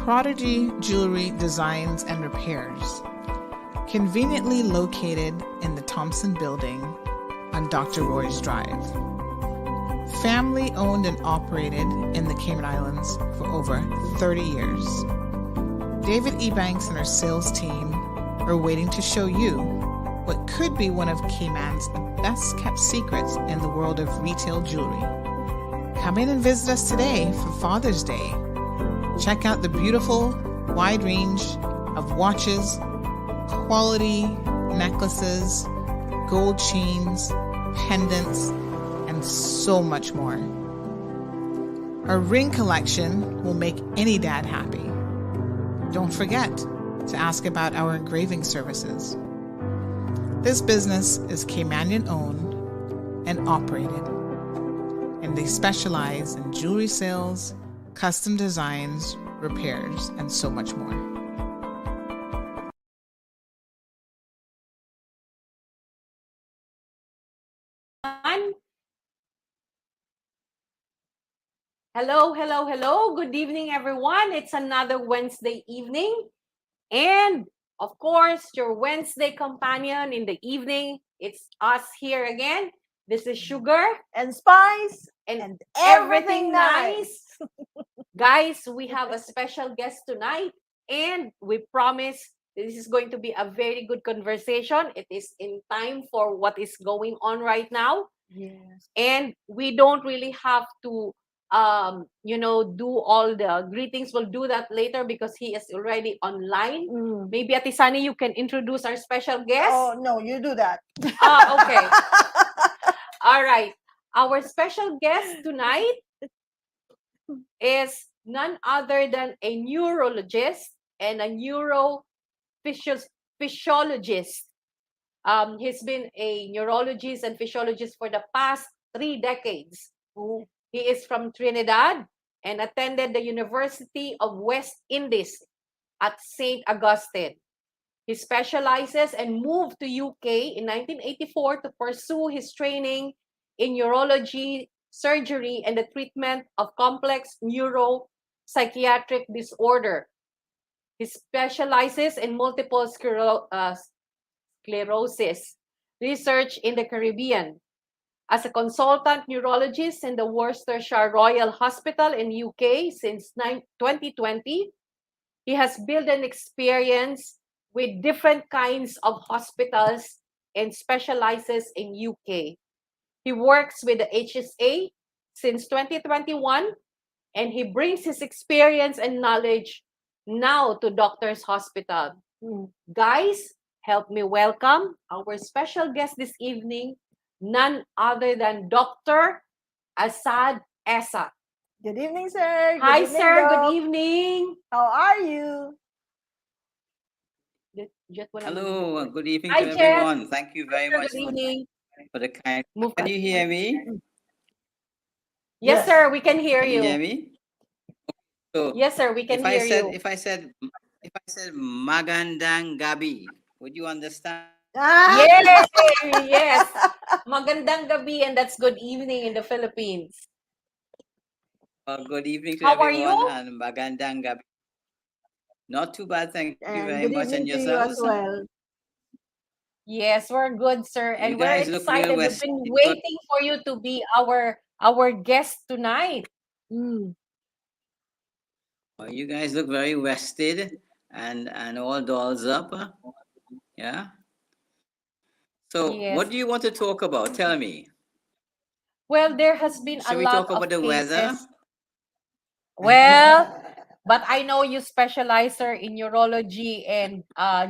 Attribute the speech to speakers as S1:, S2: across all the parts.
S1: Prodigy Jewelry Designs and Repairs, conveniently located in the Thompson Building on Dr. Roy's Drive. Family owned and operated in the Cayman Islands for over 30 years. David E. Banks and our sales team are waiting to show you what could be one of Cayman's best kept secrets in the world of retail jewelry. Come in and visit us today for Father's Day. Check out the beautiful, wide range of watches, quality necklaces, gold chains, pendants, and so much more. Our ring collection will make any dad happy. Don't forget to ask about our engraving services. This business is Caymanian owned and operated, and they specialize in jewelry sales, custom designs, repairs, and so much more.
S2: Hello. Good evening, everyone. It's another Wednesday evening. And of course, your Wednesday companion in the evening. It's us here again. This is Sugar
S3: and Spice
S2: and everything nice. Guys, we have a special guest tonight, and we promise this is going to be a very good conversation. It is in time for what is going on right now.
S3: Yes.
S2: And we don't really have to do all the greetings. We'll do that later because he is already online. Maybe Atisani, you can introduce our special guest.
S3: Oh, no, you do that.
S2: Okay. All right. Our special guest tonight is none other than a neurologist and a neurophysiologist. He's been a neurologist and physiologist for the past 3 decades.
S3: Ooh.
S2: He is from Trinidad and attended the University of West Indies at St. Augustine. He specializes and moved to UK in 1984 to pursue his training in neurology, surgery, and the treatment of complex neuropsychiatric disorder. He specializes in multiple sclerosis research in the Caribbean. As a consultant neurologist in the Worcestershire Royal Hospital in UK since 2020, he has built an experience with different kinds of hospitals and specializes in UK. He works with the HSA since 2021, and he brings his experience and knowledge now to Doctors Hospital. Guys, help me welcome our special guest this evening, none other than Dr. Asad Essa.
S3: Good evening, sir.
S2: Hi,
S3: evening,
S2: sir.
S3: Doc.
S2: Good evening.
S3: How are you?
S4: Hello. Good evening
S2: Hi,
S4: to
S2: Jet.
S4: everyone. Thank you very much
S2: Good evening.
S4: for the kind.
S2: Move
S4: Can you hear me?
S2: Yes, sir. We can hear
S4: Can
S2: you.
S4: you hear me? So
S2: Yes, sir. We can hear you.
S4: If I said Magandang Gabi, would you understand?
S2: Yes, yes. Magandang gabi, and that's good evening in the Philippines.
S4: Good evening to
S2: How are
S4: everyone
S2: you?
S4: and Magandang Gabi. Not too bad, thank you
S3: And
S4: very
S3: good
S4: much.
S3: evening
S4: And
S3: to you as
S4: yourselves?
S3: well.
S2: Yes, we're good, sir. And
S4: You
S2: we're
S4: guys look real
S2: excited. We've
S4: West.
S2: been waiting for you to be our guest tonight.
S4: You guys look very rested and all dolls up. Yeah. So
S2: Yes.
S4: what do you want to talk about? Tell me.
S2: Well, there has been
S4: Should
S2: a
S4: we
S2: lot
S4: talk about
S2: of
S4: the weather?
S2: cases. Well, but I know you specialize, sir, in neurology and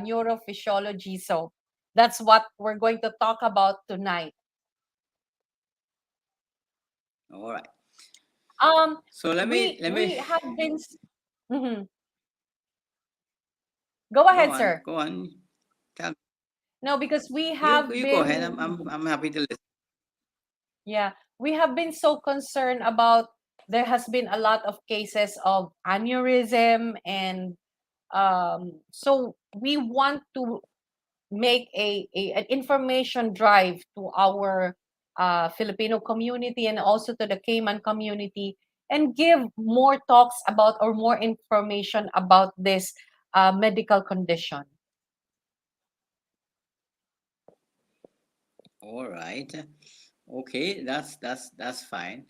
S2: neurophysiology. So that's what we're going to talk about tonight.
S4: All right. So
S2: we have been. Go ahead, sir.
S4: Go on. Tell me.
S2: No, because we have
S4: You
S2: been.
S4: go ahead. I'm happy to listen.
S2: Yeah, we have been so concerned about. There has been a lot of cases of aneurysm, and so we want to make an information drive to our Filipino community and also to the Cayman community and give more talks about or more information about this medical condition.
S4: All right. Okay, that's fine.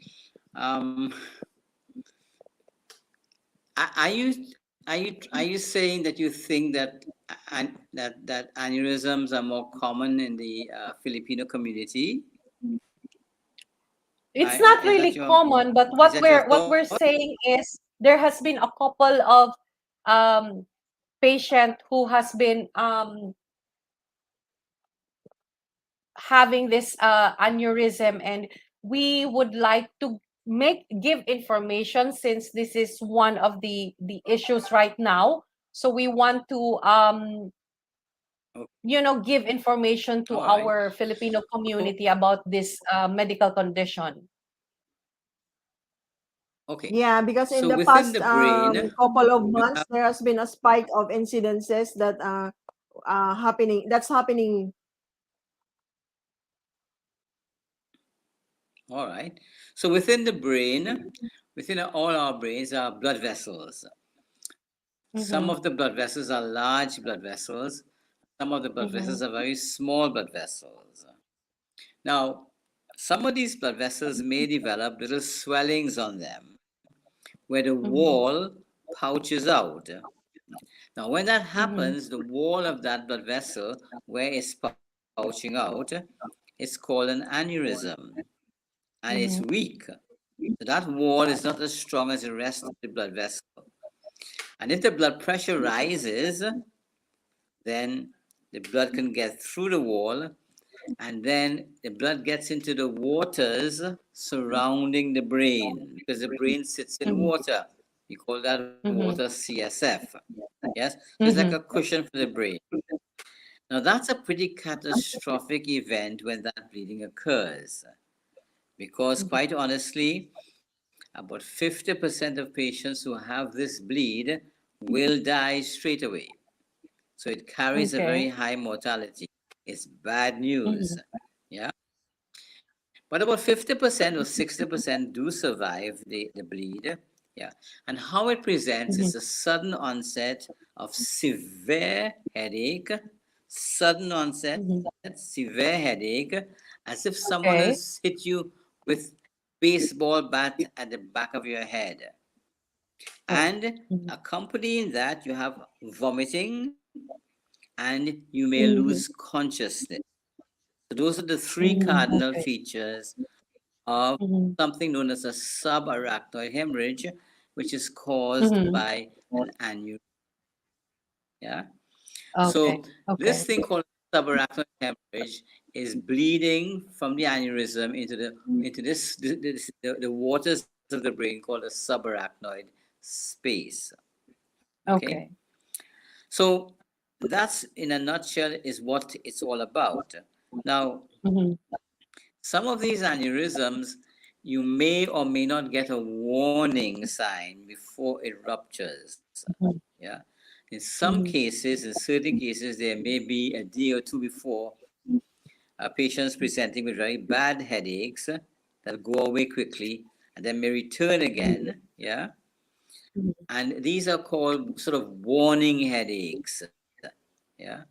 S4: Um, are you saying that you think that that aneurysms are more common in the Filipino community?
S2: It's not
S4: Is that
S2: really
S4: your
S2: common, but
S4: is that your
S2: what
S4: thought?
S2: we're saying is there has been a couple of um, patient who has been having this aneurysm, and we would like to give information since this is one of the issues right now. So we want to give information to
S4: All right.
S2: our Filipino
S4: So
S2: community about this medical condition.
S4: okay.
S3: Yeah, because in
S4: So
S3: the
S4: within
S3: past
S4: the brain,
S3: couple of
S4: you
S3: months,
S4: have
S3: there has been a spike of incidences that happening. That's happening.
S4: all right. So within the brain, within all our brains are blood vessels. Some
S2: Mm-hmm.
S4: of the blood vessels are large blood vessels. Some of the blood
S2: Mm-hmm.
S4: vessels are very small blood vessels. Now, some of these blood vessels may develop little swellings on them where the
S2: Mm-hmm.
S4: wall pouches out. Now, when that
S2: Mm-hmm.
S4: happens, the wall of that blood vessel where it's pouching out is called an aneurysm and it's
S2: Mm-hmm.
S4: weak. So that wall is not as strong as the rest of the blood vessel. And if the blood pressure rises, then the blood can get through the wall and then the blood gets into the waters surrounding the brain because the brain sits in water. We call that water
S2: Mm-hmm.
S4: CSF. Yes, so it's like a
S2: Mm-hmm.
S4: cushion for the brain. Now, that's a pretty catastrophic event when that bleeding occurs because, quite honestly, about 50% of patients who have this bleed will die straight away. So it carries a very
S2: Okay.
S4: high mortality. It's bad news.
S2: Mm-hmm.
S4: Yeah. But about 50% or 60% do survive the bleed. Yeah. And how it presents
S2: Mm-hmm.
S4: is a sudden onset of severe headache, sudden onset,
S2: Mm-hmm.
S4: severe headache, as if someone has
S2: Okay.
S4: hit you with baseball bat at the back of your head.
S2: Oh.
S4: And
S2: Mm-hmm.
S4: accompanying that, you have vomiting and you may lose
S2: Mm-hmm.
S4: consciousness. So those are the three
S2: Mm-hmm.
S4: cardinal
S2: Okay.
S4: features of
S2: Mm-hmm.
S4: something known as a subarachnoid hemorrhage, which is caused
S2: Mm-hmm.
S4: by an aneurysm. Yeah.
S2: Okay.
S4: So this
S2: Okay.
S4: thing called subarachnoid hemorrhage is bleeding from the aneurysm into the waters of the brain called the subarachnoid space. Okay.
S2: Okay.
S4: So that's in a nutshell is what it's all about. Now,
S2: Mm-hmm.
S4: some of these aneurysms, you may or may not get a warning sign before it ruptures. Yeah. In some
S2: Mm-hmm.
S4: cases, in certain cases, there may be a day or two before patients presenting with very bad headaches that go away quickly and then may return again. Yeah. And these are called sort of warning headaches. Yeah.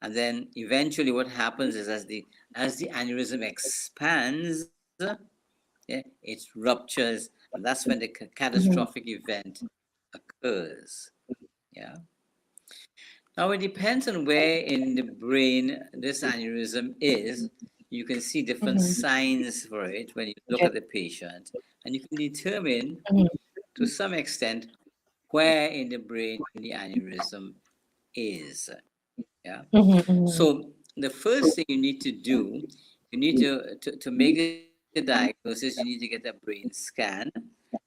S4: And then eventually what happens is as the aneurysm expands, yeah, it ruptures, and that's when the
S2: Mm-hmm.
S4: catastrophic event occurs. Yeah. Now it depends on where in the brain this aneurysm is. You can see different
S2: Mm-hmm.
S4: signs for it when you look
S2: Okay.
S4: at the patient, and you can determine
S2: Mm-hmm.
S4: to some extent where in the brain the aneurysm is. Yeah.
S2: Mm-hmm.
S4: So the first thing you need to do, you need to make the diagnosis, you need to get a brain scan.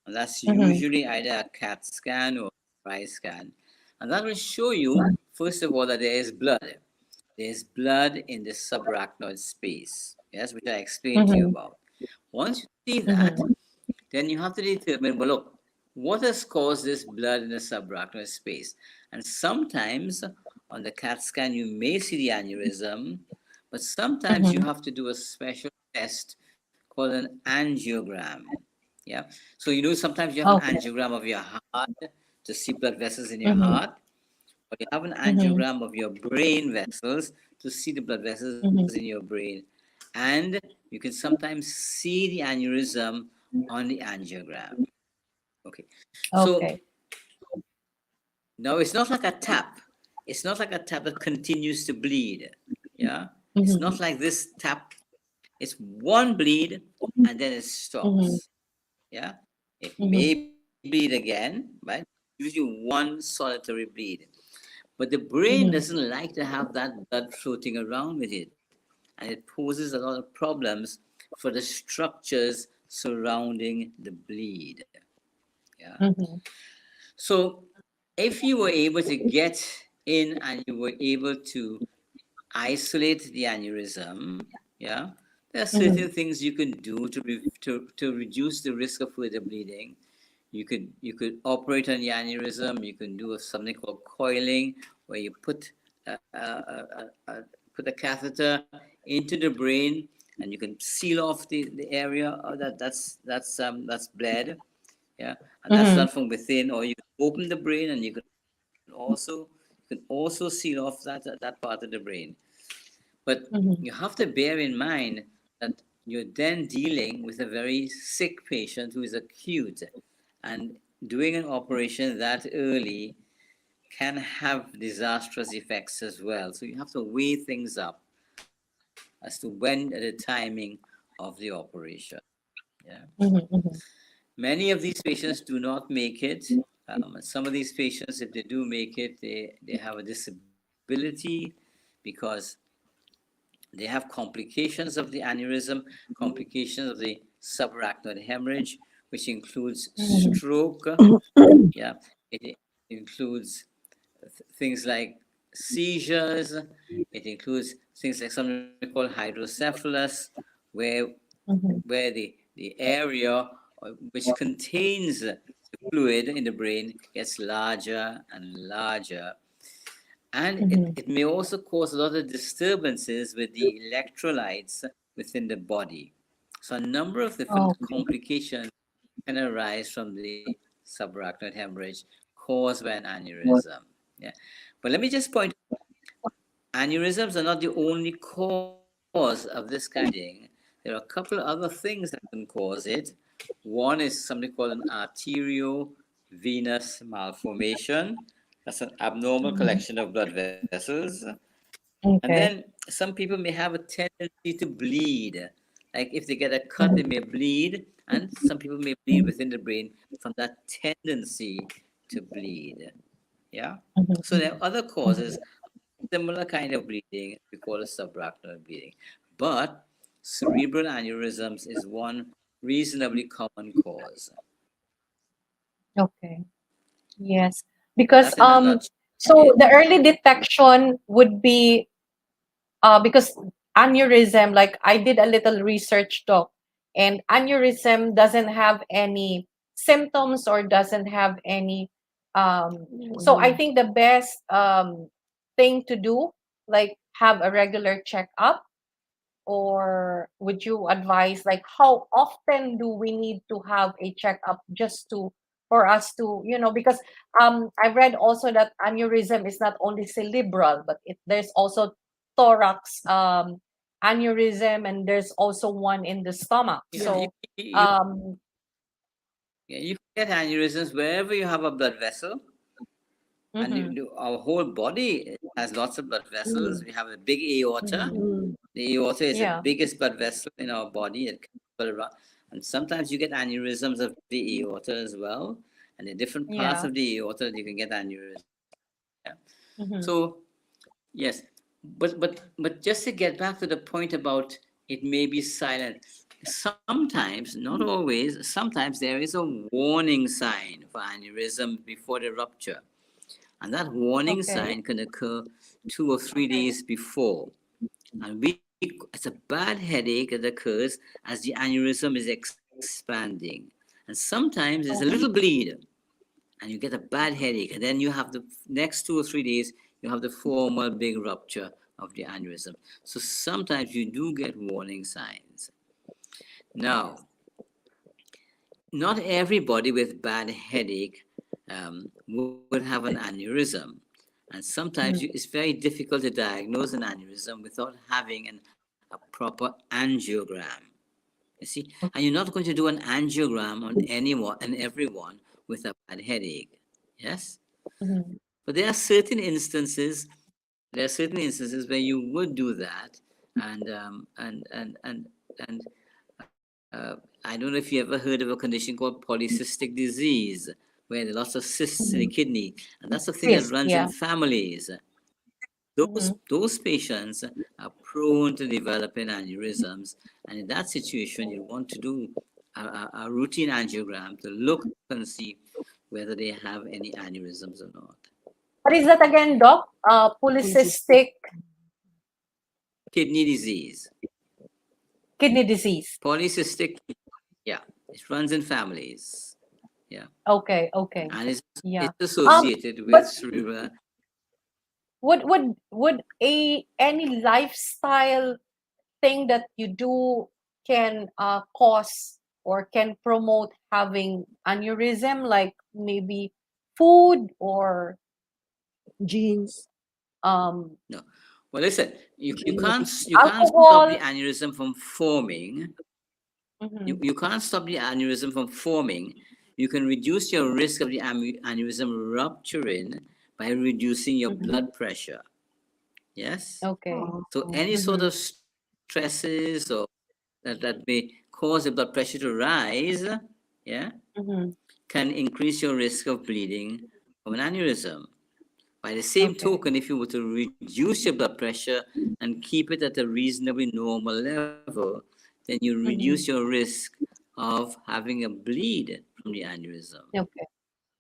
S4: And that's usually
S2: Mm-hmm.
S4: either a CAT scan or MRI scan. And that will show you, first of all, that there is blood. There's blood in the subarachnoid space, yes, which I explained to you
S2: Mm-hmm.
S4: about. Once you see that,
S2: Mm-hmm.
S4: then you have to determine, well, look, what has caused this blood in the subarachnoid space? And sometimes on the CAT scan, you may see the aneurysm, but sometimes you
S2: Mm-hmm.
S4: have to do a special test called an angiogram. Yeah. So sometimes you have an
S5: Okay.
S4: angiogram of your heart to see blood vessels in your
S5: Mm-hmm.
S4: heart, or you have an
S5: Mm-hmm.
S4: angiogram of your brain vessels to see the blood vessels
S5: Mm-hmm.
S4: in your brain. And you can sometimes see the aneurysm on the angiogram. Okay. So
S5: Okay.
S4: now it's not like a tap. It's not like a tap that continues to bleed. Yeah. It's
S5: Mm-hmm.
S4: not like this tap. It's one bleed and then it
S5: Mm-hmm.
S4: stops. Yeah. It
S5: Mm-hmm.
S4: may bleed again, right? Usually one solitary bleed. But the brain
S5: Mm-hmm.
S4: doesn't like to have that blood floating around with it. And it poses a lot of problems for the structures surrounding the bleed. Yeah.
S5: Mm-hmm.
S4: So if you were able to get in and you were able to isolate the aneurysm, yeah, there are
S5: Mm-hmm.
S4: certain things you can do to reduce the risk of further bleeding. You could operate on the aneurysm. You can do something called coiling, where you put put a catheter into the brain, and you can seal off the area that's bled. Yeah, and that's
S5: Mm-hmm.
S4: done from within. Or you can open the brain, and you can also seal off that part of the brain. But
S5: Mm-hmm.
S4: you have to bear in mind that you're then dealing with a very sick patient who is acute, and doing an operation that early can have disastrous effects as well. So you have to weigh things up as to when the timing of the operation. Yeah.
S5: Mm-hmm.
S4: Many of these patients do not make it. Some of these patients, if they do make it, they have a disability because they have complications of the aneurysm, complications of the subarachnoid hemorrhage, which includes stroke. Yeah, it includes things like seizures. It includes things like something called hydrocephalus, where
S5: Mm-hmm.
S4: the area which contains the fluid in the brain gets larger and larger. And
S5: Mm-hmm.
S4: it may also cause a lot of disturbances with the electrolytes within the body. So a number of different
S5: Okay.
S4: complications can arise from the subarachnoid hemorrhage caused by an aneurysm. Yeah. But let me just point, aneurysms are not the only cause of this kind of bleeding. There are a couple of other things that can cause it. One is something called an arteriovenous malformation. That's an abnormal
S5: Mm-hmm.
S4: collection of blood vessels. And then
S5: Okay.
S4: some people may have a tendency to bleed. Like if they get a cut, they
S5: Mm-hmm.
S4: may bleed, and some people may bleed within the brain from that tendency to bleed. Yeah. So there are other
S5: Mm-hmm.
S4: causes, similar kind of bleeding, we call it subarachnoid bleeding. But cerebral aneurysms is one reasonably common cause.
S5: Okay. Yes.
S4: That's
S5: Because
S4: in a nutshell.
S5: so the early detection would be because aneurysm, like I did a little research, doc, and aneurysm doesn't have any symptoms or doesn't have any so I think the best thing to do, like, have a regular checkup, or would you advise, like, how often do we need to have a checkup just to, for us to, because I read also that aneurysm is not only cerebral, but there's also thorax aneurysm, and there's also one in the stomach.
S4: Yeah,
S5: So
S4: you,
S5: um
S4: yeah, you can get aneurysms wherever you have a blood vessel. And
S5: mhm,
S4: our whole body has lots of blood vessels. We have a big aorta.
S5: mhm,
S4: The aorta is the
S5: yeah,
S4: biggest blood vessel in our body. It can around, and sometimes you get aneurysms of the aorta as well. And in different parts
S5: yeah,
S4: of the aorta, you can get aneurysms. Yeah.
S5: mhm,
S4: So yes, but just to get back to the point about it may be silent. Sometimes, not always, sometimes there is a warning sign for aneurysm before the rupture. And that warning
S5: okay,
S4: sign can occur 2 or 3 days before. And it's a bad headache that occurs as the aneurysm is expanding. And sometimes there's a little
S5: okay,
S4: bleed, and you get a bad headache. And then you have the next 2 or 3 days, you have the formal big rupture of the aneurysm. So sometimes you do get warning signs. Now, not everybody with bad headache would have an aneurysm. And sometimes it's very difficult to diagnose an aneurysm without having a proper angiogram. You see, and you're not going to do an angiogram on anyone and everyone with a bad headache. Yes,
S5: Mhm.
S4: but there are certain instances. There are certain instances where you would do that, and and I don't know if you ever heard of a condition called polycystic disease, where there are lots of cysts in the kidney, and that's a thing that
S5: Yes,
S4: runs in
S5: yeah.
S4: families. Those patients are prone to developing aneurysms, and in that situation, you want to do a routine angiogram to look and see whether they have any aneurysms or not.
S5: What is that again, Doc? Polycystic
S4: Kidney disease,
S5: kidney disease.
S4: polycystic, yeah, it runs in families, yeah,
S5: Okay, okay.
S4: and
S5: Yeah.
S4: it's associated with
S5: But
S4: cerebral.
S5: would any lifestyle thing that you do can cause or can promote having aneurysm, like maybe food or
S3: Genes.
S5: um
S4: No, well, listen, you can't stop the
S5: alcohol?
S4: aneurysm from forming.
S5: Mhm,
S4: You can't stop the aneurysm from forming. You can reduce your risk of the aneurysm rupturing by reducing your
S5: mhm.
S4: blood pressure. Yes.
S5: Okay.
S3: Oh,
S4: So any sort
S5: Mhm,
S4: of stresses or that may cause the blood pressure to rise, yeah,
S5: mhm.
S4: can increase your risk of bleeding from an aneurysm. By the same
S5: Okay.
S4: token, if you were to reduce your blood pressure and keep it at a reasonably normal level, then you reduce
S5: Mhm.
S4: your risk of having a bleed from the aneurysm,
S5: Okay.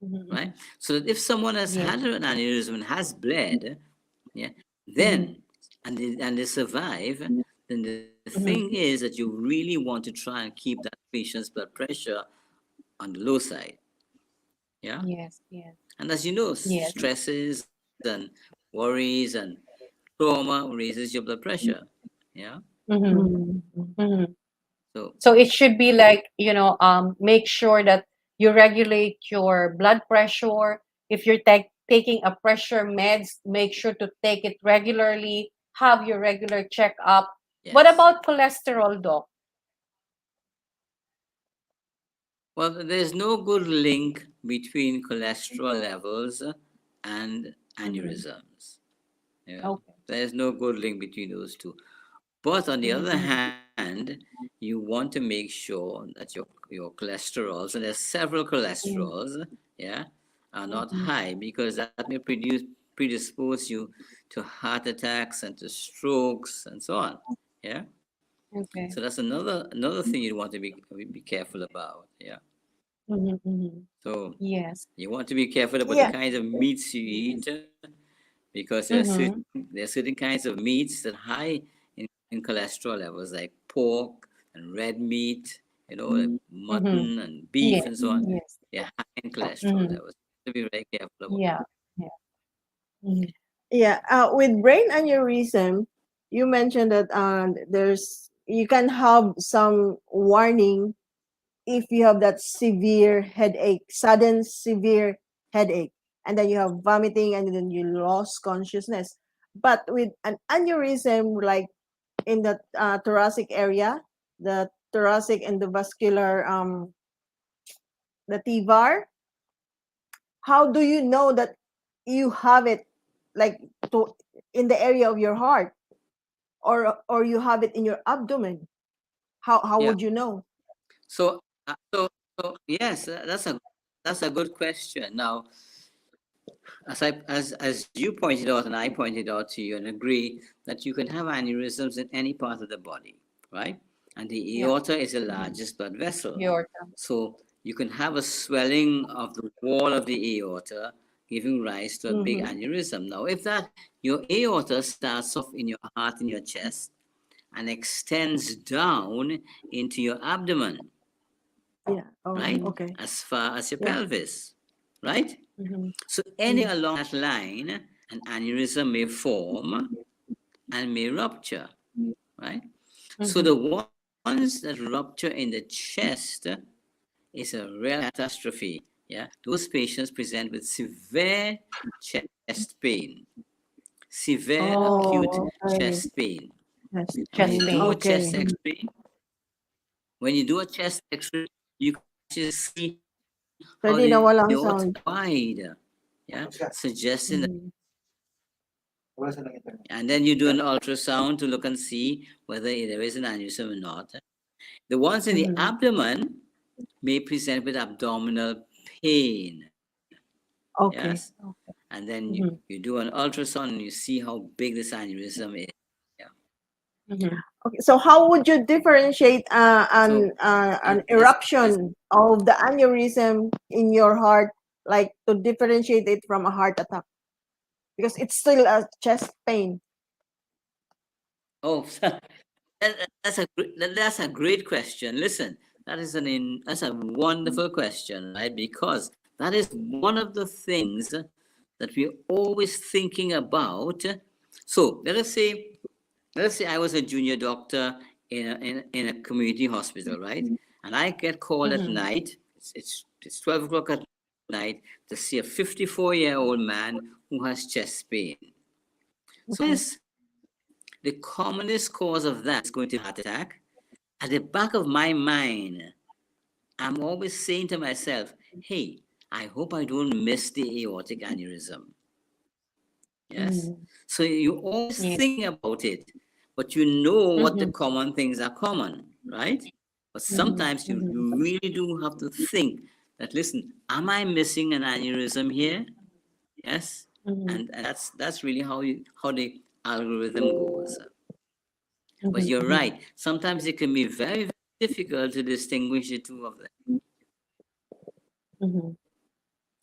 S5: Mhm,
S4: right?
S5: mhm.
S4: So that if someone has
S5: Yes.
S4: had an aneurysm and has bled, yeah,
S5: Mhm,
S4: then and they survive, then the thing
S5: mhm.
S4: is that you really want to try and keep that patient's blood pressure on the low side, yeah.
S5: Yes, yes,
S4: And as you know,
S5: yes.
S4: stresses and worries and trauma raises your blood pressure. Yeah.
S5: Mhm,
S3: mm,
S5: mhm.
S4: So
S5: So it should be like, make sure that you regulate your blood pressure. If you're taking a pressure meds, make sure to take it regularly, have your regular checkup. What
S4: yes.
S5: about cholesterol, doc?
S4: Well, there's no good link between cholesterol levels and
S5: Mhm.
S4: aneurysms. Yeah.
S5: Okay.
S4: There's no good link between those two. But on the
S5: Mhm,
S4: other
S5: mhm,
S4: hand, you want to make sure that your cholesterols, and there's several
S5: mhm,
S4: cholesterols, yeah, are not
S5: mhm.
S4: high, because that may predispose you to heart attacks and to strokes and so on. Yeah. So
S5: Okay.
S4: that's another thing you want to be careful about. Yeah.
S5: Mhm, mhm.
S4: So
S5: Yes.
S4: you want to be careful about the
S3: yeah.
S4: kinds of meats you eat, because
S5: Mhm,
S4: there are certain kinds of meats that are high in cholesterol levels, like pork and red meat, like
S5: mhm.
S4: mutton and beef
S5: Yes,
S4: and so on.
S5: yes.
S4: They're high in cholesterol
S5: Mhm.
S4: levels. To be very careful about.
S5: Yeah, yeah. Mhm,
S3: Yeah. With brain aneurysm, you mentioned that you can have some warning if you have that severe headache, sudden severe headache, and then you have vomiting, and then you lost consciousness. But with an aneurysm, like in the thoracic area, the thoracic endovascular, the TVAR, how do you know that you have it, like, to in the area of your heart, or you have it in your abdomen? How
S4: Yeah.
S3: would you know?
S4: So yes, that's a good question. Now, as you pointed out and I pointed out to you and agree that you can have aneurysms in any part of the body, right? And the
S5: yeah.
S4: aorta is the largest blood vessel.
S5: Your
S4: So you can have a swelling of the wall of the aorta, giving rise to a big
S3: Mm-hmm.
S4: aneurysm. Now, if that your aorta starts off in your heart in your chest and extends down into your abdomen,
S3: Yeah. Oh,
S4: right?
S5: Mhm,
S3: okay.
S4: As far as your
S3: Yeah.
S4: pelvis, right?
S5: mhm,
S4: So
S3: Mm.
S4: anywhere along that line, an aneurysm may form and may rupture, right? So
S5: mhm,
S4: the ones that rupture in the chest is is a real catastrophe. Yeah, those patients present with severe chest pain, severe acute
S3: Oh, okay.
S4: chest pain.
S3: Yes.
S4: And when
S5: Chest
S4: you
S5: pain.
S4: do a
S3: Okay.
S4: chest X-ray, when you do a chest X-ray, you can actually see how
S3: Pwede na
S4: the
S3: walang
S4: aorta
S3: sound.
S4: is wide, yeah, suggesting that.
S5: Mhm.
S4: And then you do an ultrasound to look and see whether there is an aneurysm or not. The ones in the
S5: Mhm.
S4: abdomen may present with abdominal pain.
S3: Okay.
S4: Yes. And then
S5: Mhm.
S4: you do an ultrasound and you see how big this aneurysm is.
S5: Mhm.
S3: Okay. So how would you differentiate
S4: So
S3: an
S4: that's
S3: eruption of the aneurysm in your heart, like to differentiate it from a heart attack? Because it's still a chest pain.
S4: oh that's a great question. Listen, that's a wonderful question, right? Because that is one of the things that we're always thinking about. So let us say I was a junior doctor in a community hospital, right? And I get called at
S5: Mhm.
S4: night. It's 12 o'clock at night to see a 54-year-old man who has chest pain. So yes, the commonest cause of that is going to be heart attack. At the back of my mind, I'm always saying to myself, hey, I hope I don't miss the aortic aneurysm. Yes.
S5: Mhm.
S4: So you always
S5: Yeah.
S4: thinking about it, but you know what the
S5: Mhm.
S4: common things are common, right? But
S5: Mhm.
S4: sometimes you
S5: Mhm.
S4: really do have to think that, listen, am I missing an aneurysm here? Yes.
S5: Mhm.
S4: And that's really how the algorithm goes. But
S5: Mhm.
S4: you're
S5: Mhm.
S4: right. Sometimes it can be very, very difficult to distinguish the two of them.
S5: Mhm.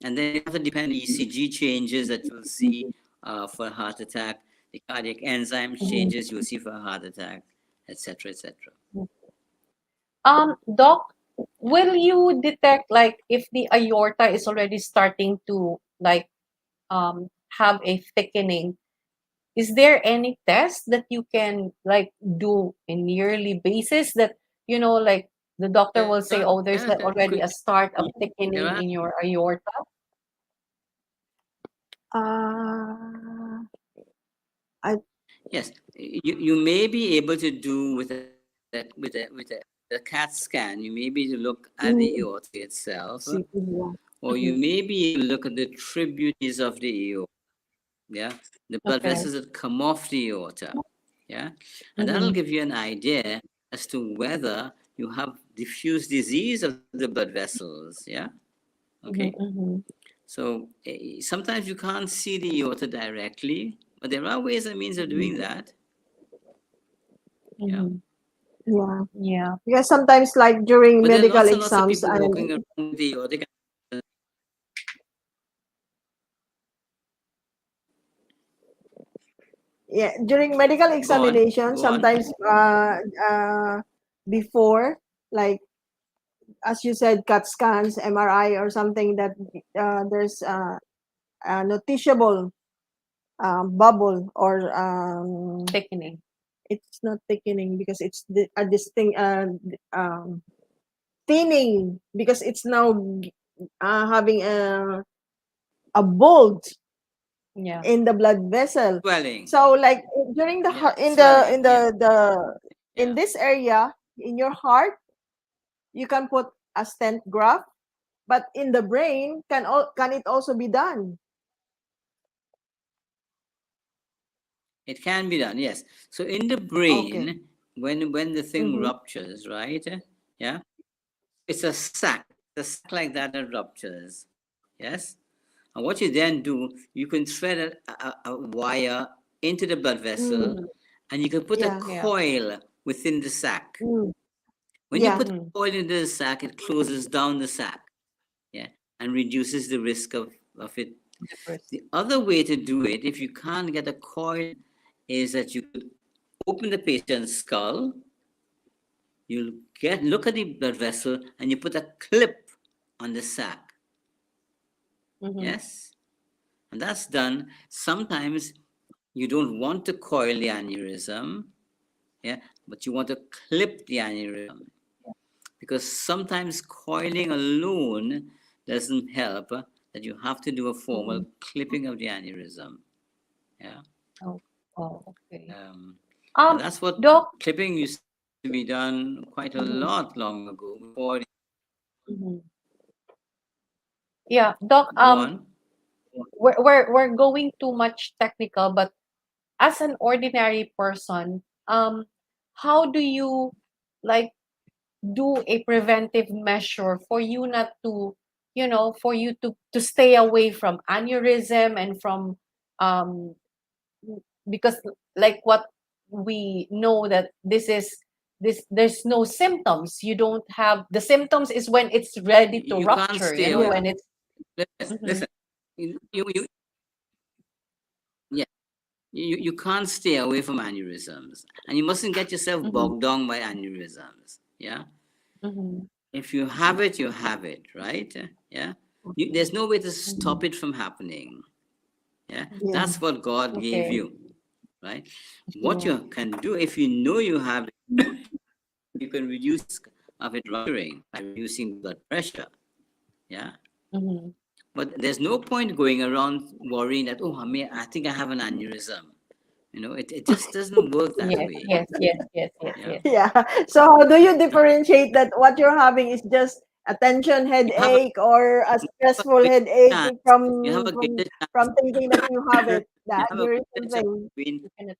S4: And then you have to depend on ECG changes that you'll see for a heart attack, the cardiac enzyme changes you'll see for a heart attack, etc., etc.
S5: Doc, will you detect like if the aorta is already starting to like have a thickening? Is there any test that you can like do in yearly basis that like the doctor will say, oh, there's
S4: Yes,
S5: already a start of thickening
S4: there are.
S5: in your aorta?
S3: Uh, I
S4: Yes, you may be able to do with a CAT scan. You may be to look at the
S3: mm,
S4: aorta itself,
S3: see, yeah.
S4: or you
S5: Mhm.
S4: may be able to look at the tributaries of the aorta. Yeah, the blood
S5: Okay.
S4: vessels that come off the aorta. Yeah, and that'll
S5: Mhm.
S4: give you an idea as to whether you have diffuse disease of the blood vessels. Yeah,
S5: Mhm.
S4: okay.
S5: Mhm.
S4: So sometimes you can't see the aorta directly, but there are ways and means of doing that. Yeah,
S5: Mhm.
S3: Yeah.
S5: Yeah.
S3: Because sometimes, like during
S4: but there are
S3: medical
S4: lots and lots of
S3: exams,
S4: people walking
S3: and
S4: around with the aortic.
S3: yeah, during medical examination,
S4: Go on.
S3: sometimes before, like as you said, CAT scans, MRI, or something that there's a noticeable bubble or
S5: Thickening.
S3: it's not thickening because it's a distinct thinning because it's now having a bulge
S5: Yeah.
S3: in the blood vessel.
S4: Swelling.
S3: So like during the
S4: Yeah,
S3: in the
S4: swelling.
S3: in
S4: Yeah.
S3: this area in your heart, you can put a stent graft, but in the brain, can it also be done?
S4: It can be done, yes. So in the
S3: Okay.
S4: brain, when the thing
S3: Mm-hmm.
S4: ruptures, right? Yeah, it's a sac like that ruptures. Yes. And what you then do, you can thread a wire into the blood vessel,
S3: Mm,
S4: and you can put a
S3: yeah.
S5: Yeah.
S4: coil within the sac.
S3: Mm,
S4: When you
S3: yeah.
S4: put the
S5: Mhm.
S4: coil into the sac, it closes down the sac, yeah, and reduces the risk of it.
S5: Depressed.
S4: The other way to do it, if you can't get a coil, is that you could open the patient's skull, you'll look at the blood vessel, and you put a clip on the sac.
S5: Mhm.
S4: Yes? And that's done. Sometimes you don't want to coil the aneurysm, yeah, but you want to clip the aneurysm. because sometimes coiling alone doesn't help, that you have to do a formal clipping of the aneurysm. Yeah.
S5: Oh, okay.
S4: And that's what
S5: Doc,
S4: clipping used to be done quite a lot long ago before.
S5: mhm. Yeah, Doc,
S4: Go on.
S5: we're going too much technical, but as an ordinary person, how do you like do a preventive measure for you not to, for you to stay away from aneurysm and from um because like what we know that there's no symptoms. You don't have the symptoms is when it's ready to
S4: You can't
S5: rupture,
S4: stay away.
S3: Yeah.
S5: when it's
S4: Listen,
S5: Mhm,
S4: listen. Yeah, you can't stay away from aneurysms, and you mustn't get yourself
S5: mhm,
S4: bogged down by aneurysms. Yeah,
S5: mhm,
S4: if you have it, you have it, right? Yeah, there's no way to stop
S5: mhm.
S4: it from happening. Yeah,
S3: Yeah.
S4: that's what God gave
S5: Okay.
S4: you, right? What
S3: Yeah.
S4: you can do, if you know you have it, you can reduce of it rupturing by reducing the blood pressure. Yeah.
S5: Mhm.
S4: But there's no point going around worrying that, oh, I think I have an aneurysm. It just doesn't work that
S5: Yes,
S4: way.
S5: yes, yes, yes, yes,
S4: Yeah.
S5: yes.
S3: Yeah. So how do you differentiate that what you're having is just a tension
S4: You have a,
S3: headache or a
S4: you have a
S3: stressful
S4: greater
S3: headache
S4: chance. You have
S3: from
S4: a
S3: from
S4: greater chance.
S3: from thinking that you have it,
S4: You
S3: the
S4: have a
S3: aneurysm
S4: greater chance
S3: thing?
S4: being,
S5: You cannot.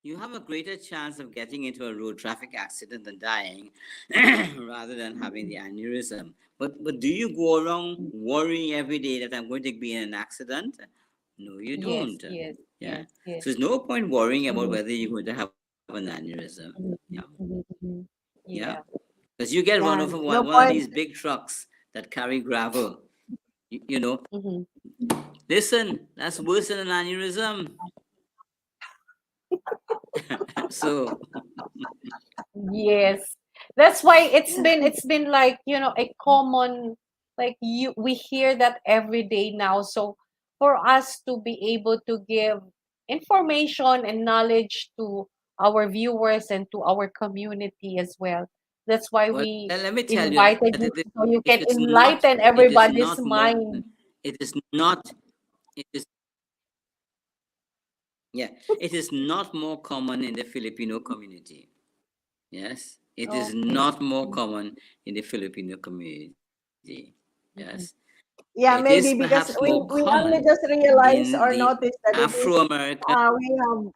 S4: you have a greater chance of getting into a road traffic accident and dying rather than having the aneurysm. But do you go around worrying every day that I'm going to be in an accident? No, you
S5: Yes,
S4: don't.
S5: yes,
S4: Yeah.
S5: yes, yes.
S4: So there's no point worrying about
S5: Mhm,
S4: whether you're going to have an aneurysm.
S5: mhm,
S4: Yeah.
S5: mhm, mhm.
S4: Yeah.
S5: Yeah.
S4: Because you get
S3: Yeah. No
S4: one of
S3: point.
S4: these big trucks that carry gravel. You know,
S5: Mhm.
S4: listen, that's worse than an aneurysm. So
S5: Yes. That's why it's been like, a common, like, we hear that every day now. So for us to be able to give information and knowledge to our viewers and to our community as well. That's why
S4: well,
S5: we
S4: let me tell you
S5: invited
S4: that
S5: you so you
S4: it
S5: can
S4: is not,
S5: enlighten
S4: it is
S5: everybody's
S4: not more,
S5: mind.
S4: it is not, it is, yeah, it is not more common in the Filipino community. Yes, it is
S5: Okay.
S4: not more common in the Filipino community. Yes,
S5: Mhm.
S4: it is
S3: Yeah, maybe
S4: perhaps
S3: because
S4: more
S3: we
S4: common
S3: only just realize
S4: in
S3: or
S4: the
S3: notice that it is
S4: Afro-American,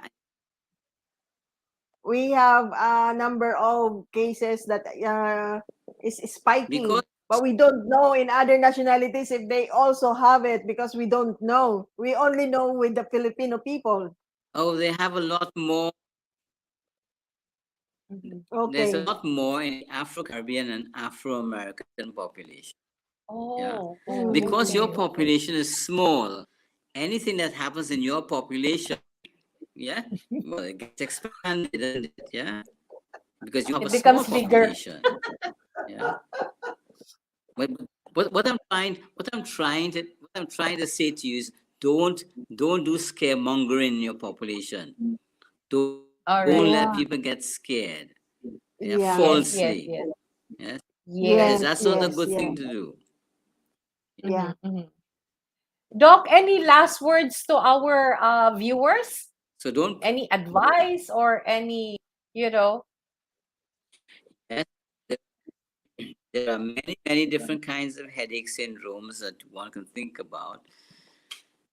S3: we have a number of cases that is
S4: because,
S3: spiking, but we don't know in other nationalities if they also have it because we don't know. We only know with the Filipino people.
S4: oh, they have a lot more.
S5: Mhm.
S4: There's a
S3: Okay.
S4: lot more in the Afro-Caribbean and Afro-American population. Yeah,
S5: Oh, oh,
S4: because
S3: Mm.
S4: your
S5: okay, okay.
S4: population is small, anything that happens in your population, yeah, well, it gets expanded, doesn't it? Yeah, because you have a
S5: It
S4: small
S5: becomes bigger.
S4: population. Yeah, but what I'm trying to say to you is, don't do scaremongering in your population. Don't
S5: All
S4: let
S5: right.
S4: people
S3: Yeah.
S4: get scared. Yeah,
S3: Yeah.
S5: Yes, yes,
S4: falsely.
S5: yes.
S4: Yes, because
S5: Yes.
S3: Yes.
S4: that's not a
S3: Yes.
S4: good
S3: Yeah.
S4: thing to do.
S3: Yeah.
S5: Mm-hmm, mm-hmm. Doc, any last words to our viewers?
S4: So don't.
S5: Any advice or any, you know?
S4: Yes, there are many different kinds of headache syndromes that one can think about.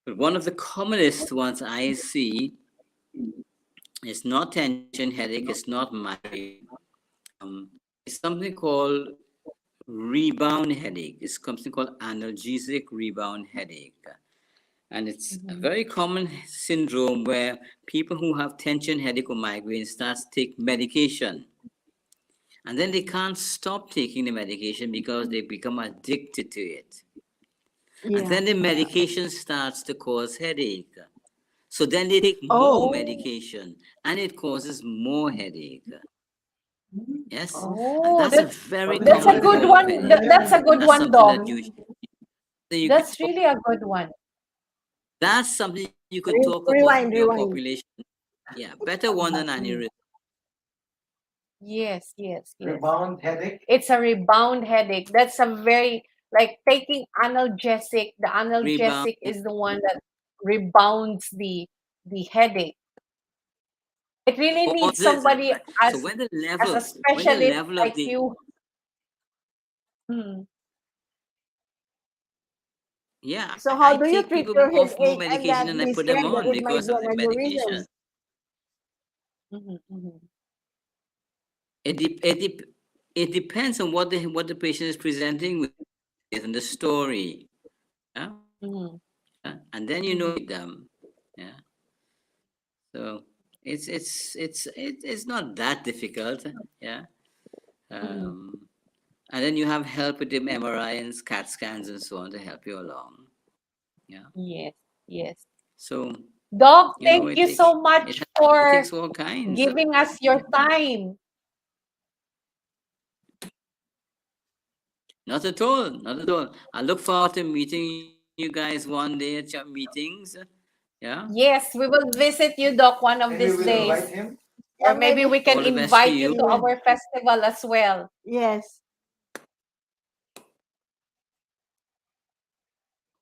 S4: But one of the commonest ones I see is not tension headache, it's not migraine. It's something called rebound headache. It's something called analgesic rebound headache. And it's a
S5: Mm-hmm,
S4: very common syndrome where people who have tension headache or migraine start to take medication. And then they can't stop taking the medication because they become addicted to it. And
S3: Yeah.
S4: then the medication starts to cause headache. So then they take more
S3: Oh.
S4: medication and it causes more headache. Yes? And
S5: Oh,
S4: that's a
S5: that's
S4: very
S5: that's a
S4: common
S5: good
S4: form of
S5: one.
S4: headache.
S5: That's a good
S4: That's
S5: one,
S4: something
S5: Doc.
S4: that you could
S5: That's
S4: talk,
S5: really a good one.
S4: that's something you could talk about in
S3: Rewind.
S4: your
S3: Rewind.
S4: population. Yeah, better one than aneurysm.
S5: Yes, yes, yes.
S6: Rebound headache.
S5: It's a rebound headache. That's a very, like taking analgesic. The
S4: Rebound.
S5: analgesic is the one that rebounds the headache. It really
S4: Oh,
S5: needs
S4: this.
S5: somebody
S4: So when the
S5: as a
S4: level,
S5: specialist
S4: of
S5: like
S4: the,
S5: you. Hmm.
S4: yeah,
S3: So
S4: I
S3: how do you
S4: take
S3: treat
S4: people
S3: your
S4: off more
S3: headache and
S4: medication
S3: that
S4: and I
S3: this
S4: put them
S3: said that
S4: on
S3: it might
S4: because
S3: be
S4: of
S3: an
S4: the medication.
S3: aneurysm?
S5: Mhm, mhm,
S4: It depends on what the patient is presenting with and the story. Yeah.
S5: mhm,
S4: And then you know them. Yeah. So it's not that difficult. Yeah.
S5: mhm.
S4: And then you have help with the MRI and CAT scans and so on to help you along. Yeah.
S5: Yes, yes.
S4: So
S5: Doc,
S4: you know
S5: thank you so much
S4: it
S5: for
S4: takes all kinds.
S5: giving us your time.
S4: Not at all. Not at all. I look forward to meeting you guys one day at your meetings. Yeah.
S5: Yes, we will visit you, Doc, one of
S6: And you
S5: these
S6: will
S5: days.
S6: invite him.
S5: Or
S3: Yeah,
S5: maybe
S3: maybe.
S5: we can
S4: All the best to
S5: invite you
S4: you.
S5: to our festival as well.
S3: Yes.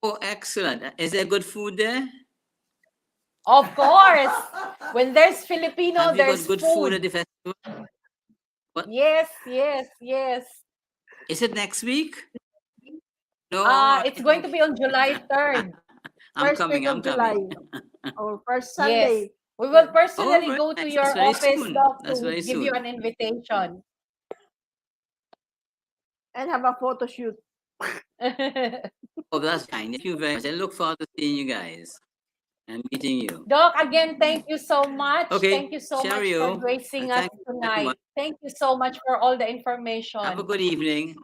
S4: Oh, excellent. Is there good food there?
S5: Of course. When there's Filipino,
S4: Have you got
S5: there's
S4: good food
S5: food.
S4: at the festival? What
S5: Yes, yes, yes.
S4: is it next week? No, all
S5: It's
S4: right,
S5: going to be on July 3rd.
S4: I'm
S3: First week
S4: coming.
S3: of
S4: I'm coming.
S3: July or first
S5: Yes.
S3: Sunday.
S5: We will
S3: Third.
S4: Oh,
S5: personally
S4: very
S5: go to
S4: nice.
S5: your
S4: That's very
S5: office,
S4: soon.
S5: Doc,
S4: That's
S5: to
S4: very
S5: give you
S4: soon.
S5: an invitation.
S3: And have a photo shoot.
S4: Oh, that's kind. Thank you very much. I look forward to seeing you guys and meeting you.
S5: Doc, again, thank you so much. Thank
S4: Okay,
S5: you so much for
S4: cheerio.
S5: gracing
S4: And
S5: us
S4: thank you very
S5: tonight.
S4: much.
S5: Thank you so much for all the
S4: Have a
S5: information.
S4: good evening.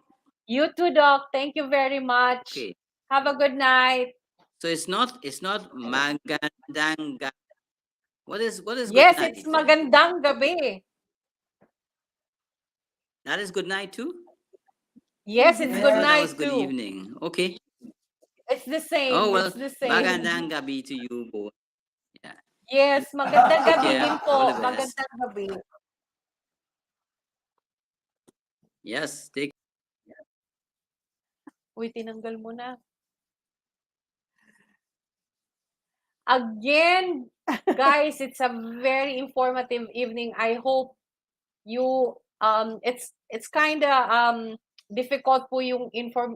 S5: You too, Doc. Thank you very much.
S4: Okay.
S5: Have a good night.
S4: So it's not magandang. What is good
S5: Yes,
S4: night?
S5: it's magandang gabi.
S4: That is good night too?
S5: Yes, it's
S4: I
S5: good
S4: thought that
S5: night
S4: was good
S5: too.
S4: evening. Okay.
S5: It's the same.
S4: Oh well,
S5: It's the same.
S4: magandang gabi to you both. Yeah.
S5: Yes, magandang
S4: Take
S5: gabi
S4: care.
S5: din po.
S4: All the best.
S5: Magandang gabi.
S4: Yes, take
S5: Uy, tinanggal mo na. Again, guys, it's a very informative evening. I hope you it's kind of difficult po yung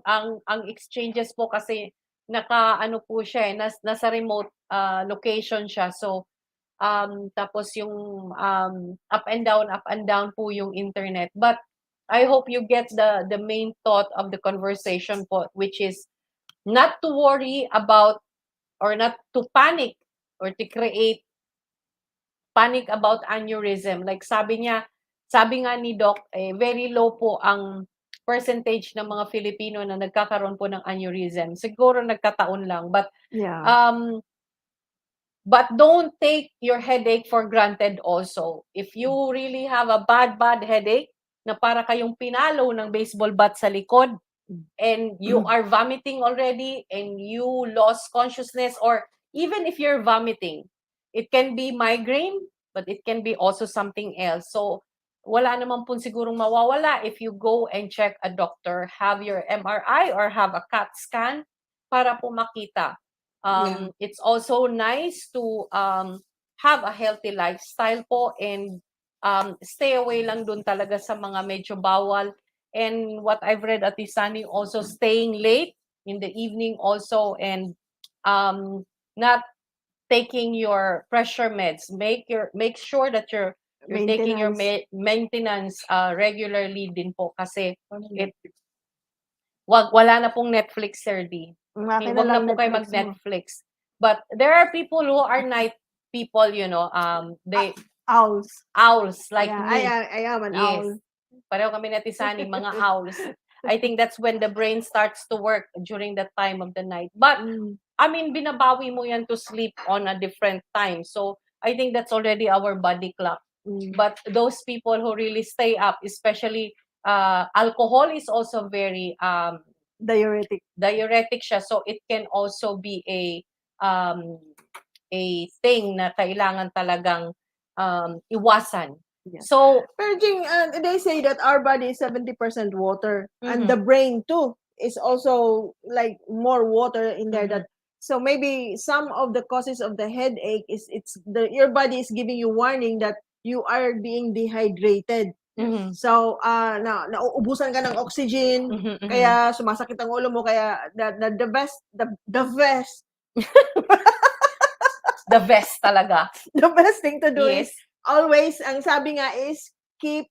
S5: ang exchanges po kasi naka ano po siya nasa remote location siya. So tapos yung up and down po yung internet. But I hope you get the main thought of the conversation po, which is not to worry about or not to panic or to create panic about aneurysm. Like sabi nga ni Doc, very low po ang percentage ng mga Filipino na nagkakaroon po ng aneurysm. Siguro nagkataon lang.
S3: Yeah.
S5: But don't take your headache for granted also. If you really have a bad headache, na para kayong pinalo ng baseball bat sa likod, and you are vomiting already, and you lost consciousness, or even if you're vomiting, it can be migraine, but it can be also something else. So, wala naman po sigurong mawawala if you go and check a doctor, have your MRI or have a CAT scan para po makita. It's also nice to have a healthy lifestyle po and stay away lang dun talaga sa mga medyo bawal. And what I've read at Isani, also staying late in the evening also, and not taking your pressure meds. Make sure that you're taking your maintenance regularly din po kasi wala na pong Netflix, Sir D. Wag na po kayo mag-Netflix. But there are people who are night people, they owls like me.
S3: I am an
S5: Yes.
S3: owl.
S5: Pareho kami na Tisani, mga owls. I think that's when the brain starts to work during that time of the night. But I mean, binabawi mo yan to sleep on a different time. So I think that's already our body clock. But those people who really stay up, especially alcohol is also very diuretic siya. So it can also be a thing na kailangan talagang iwasan.
S3: Yeah.
S5: So,
S3: Pero Jing, they say that our body is 70% water, and
S5: Mhm.
S3: the brain too is also like more water in there.
S5: Mhm.
S3: That so maybe some of the causes of the headache is your body is giving you warning that you are being dehydrated.
S5: Mhm.
S3: So nauubusan ka ng oxygen,
S5: Mhm, mhm.
S3: kaya sumasakit ang ulo mo, kaya the best
S5: The best talaga.
S3: the best thing to do is
S5: Yes.
S3: always, ang sabi nga is keep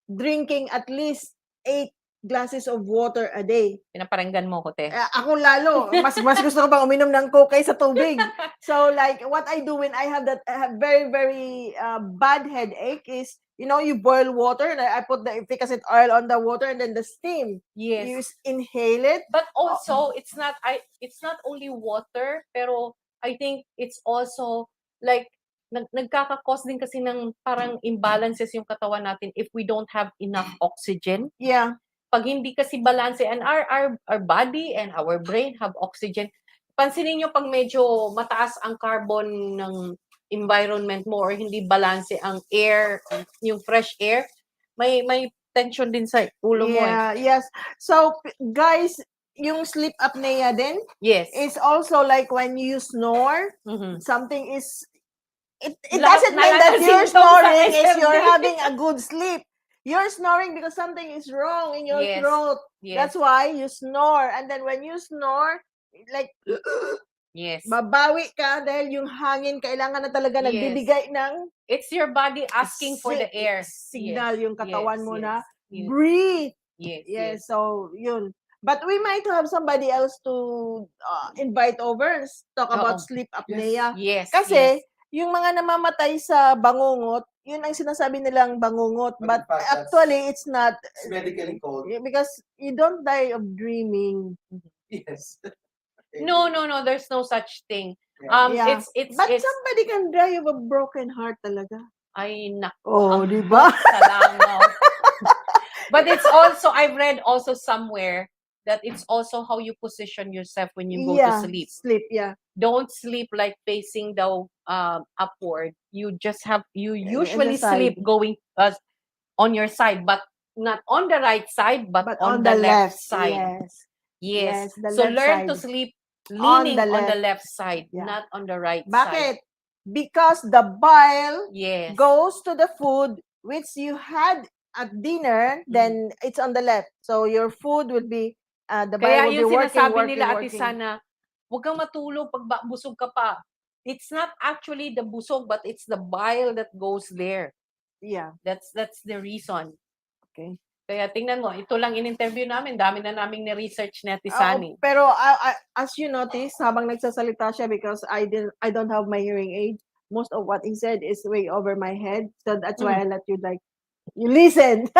S3: drinking at least 8 glasses of water a day.
S5: Pinaparinggan mo ko, te.
S3: Ako lalo, mas gusto ko pang uminom ng Coke kaysa tubig. So like what I do when I have that very very bad headache is, you boil water and I put the efficacy oil on the water and then the steam.
S5: Yes.
S3: You inhale it.
S5: But also, it's not only water, pero I think it's also like nagkaka-cause din kasi ng parang imbalances yung katawan natin if we don't have enough oxygen.
S3: Yeah.
S5: Pag hindi kasi balance, and our body and our brain have oxygen. Pansinin nyo pag medyo mataas ang carbon ng environment mo or hindi balance ang air, yung fresh air, may tension din sa ulo mo eh.
S3: Yeah, yes. So guys, yung sleep apnea din
S5: Yes.
S3: is also like when you snore,
S5: Mhm.
S3: something is it
S5: Lahat
S3: doesn't mean that
S5: ng
S3: you're
S5: symptoms sa
S3: snoring is you're
S5: SFD.
S3: having a good sleep. You're snoring because something is wrong in your
S5: Yes.
S3: throat.
S5: Yes.
S3: That's why you snore. And then when you snore, like
S5: Yes.
S3: babawi ka dahil yung hangin kailangan na talaga
S5: Yes.
S3: nagbibigay ng
S5: It's your body asking for the air.
S3: signal yung katawan mo na
S5: Yes.
S3: breathe.
S5: Yes.
S3: Yes, so yun. But we might have somebody else to invite over and talk about
S5: Oo.
S3: sleep apnea.
S5: Yes.
S3: Kasi yung mga namamatay sa bangungot, yun ang sinasabi nilang bangungot. But
S6: But in fact,
S3: actually, it's not.
S6: It's medically called.
S3: Because you don't die of dreaming.
S6: Yes.
S5: No, there's no such thing.
S3: Yeah.
S5: It's
S3: But somebody can die of a broken heart talaga.
S5: ay nako.
S3: Oh,
S5: ang
S3: di ba?
S5: hot sa langaw. But it's also, I've read also somewhere that it's also how you position yourself when you go to sleep.
S3: Sleep, yeah.
S5: Don't sleep like facing the upward. You usually
S3: side.
S5: sleep going on your side, but not on the right side, but on the left side.
S3: Yes.
S5: Yes.
S3: The
S5: So
S3: left
S5: learn
S3: side.
S5: to sleep
S3: On
S5: leaning
S3: the
S5: on the
S3: left.
S5: left side,
S3: Yeah.
S5: not on the right
S3: Bakit?
S5: side.
S3: Because the bile
S5: Yes.
S3: goes to the food which you had at dinner, then it's on the left. So your food would be, the
S5: Kaya
S3: bile would be
S5: yung
S3: working.
S5: sinasabi nila, Ate Sana, huwag kang matulog pag busog ka pa. It's not actually the busog, but it's the bile that goes there.
S3: Yeah.
S5: That's the reason.
S3: Okay.
S5: Kaya tingnan mo, ito lang in-interview namin, dami na naming ni-research ni Ate Sani.
S3: Pero as you notice, habang nagsasalita siya, because I don't have my hearing aid, most of what he said is way over my head. So that's why I let you you listen.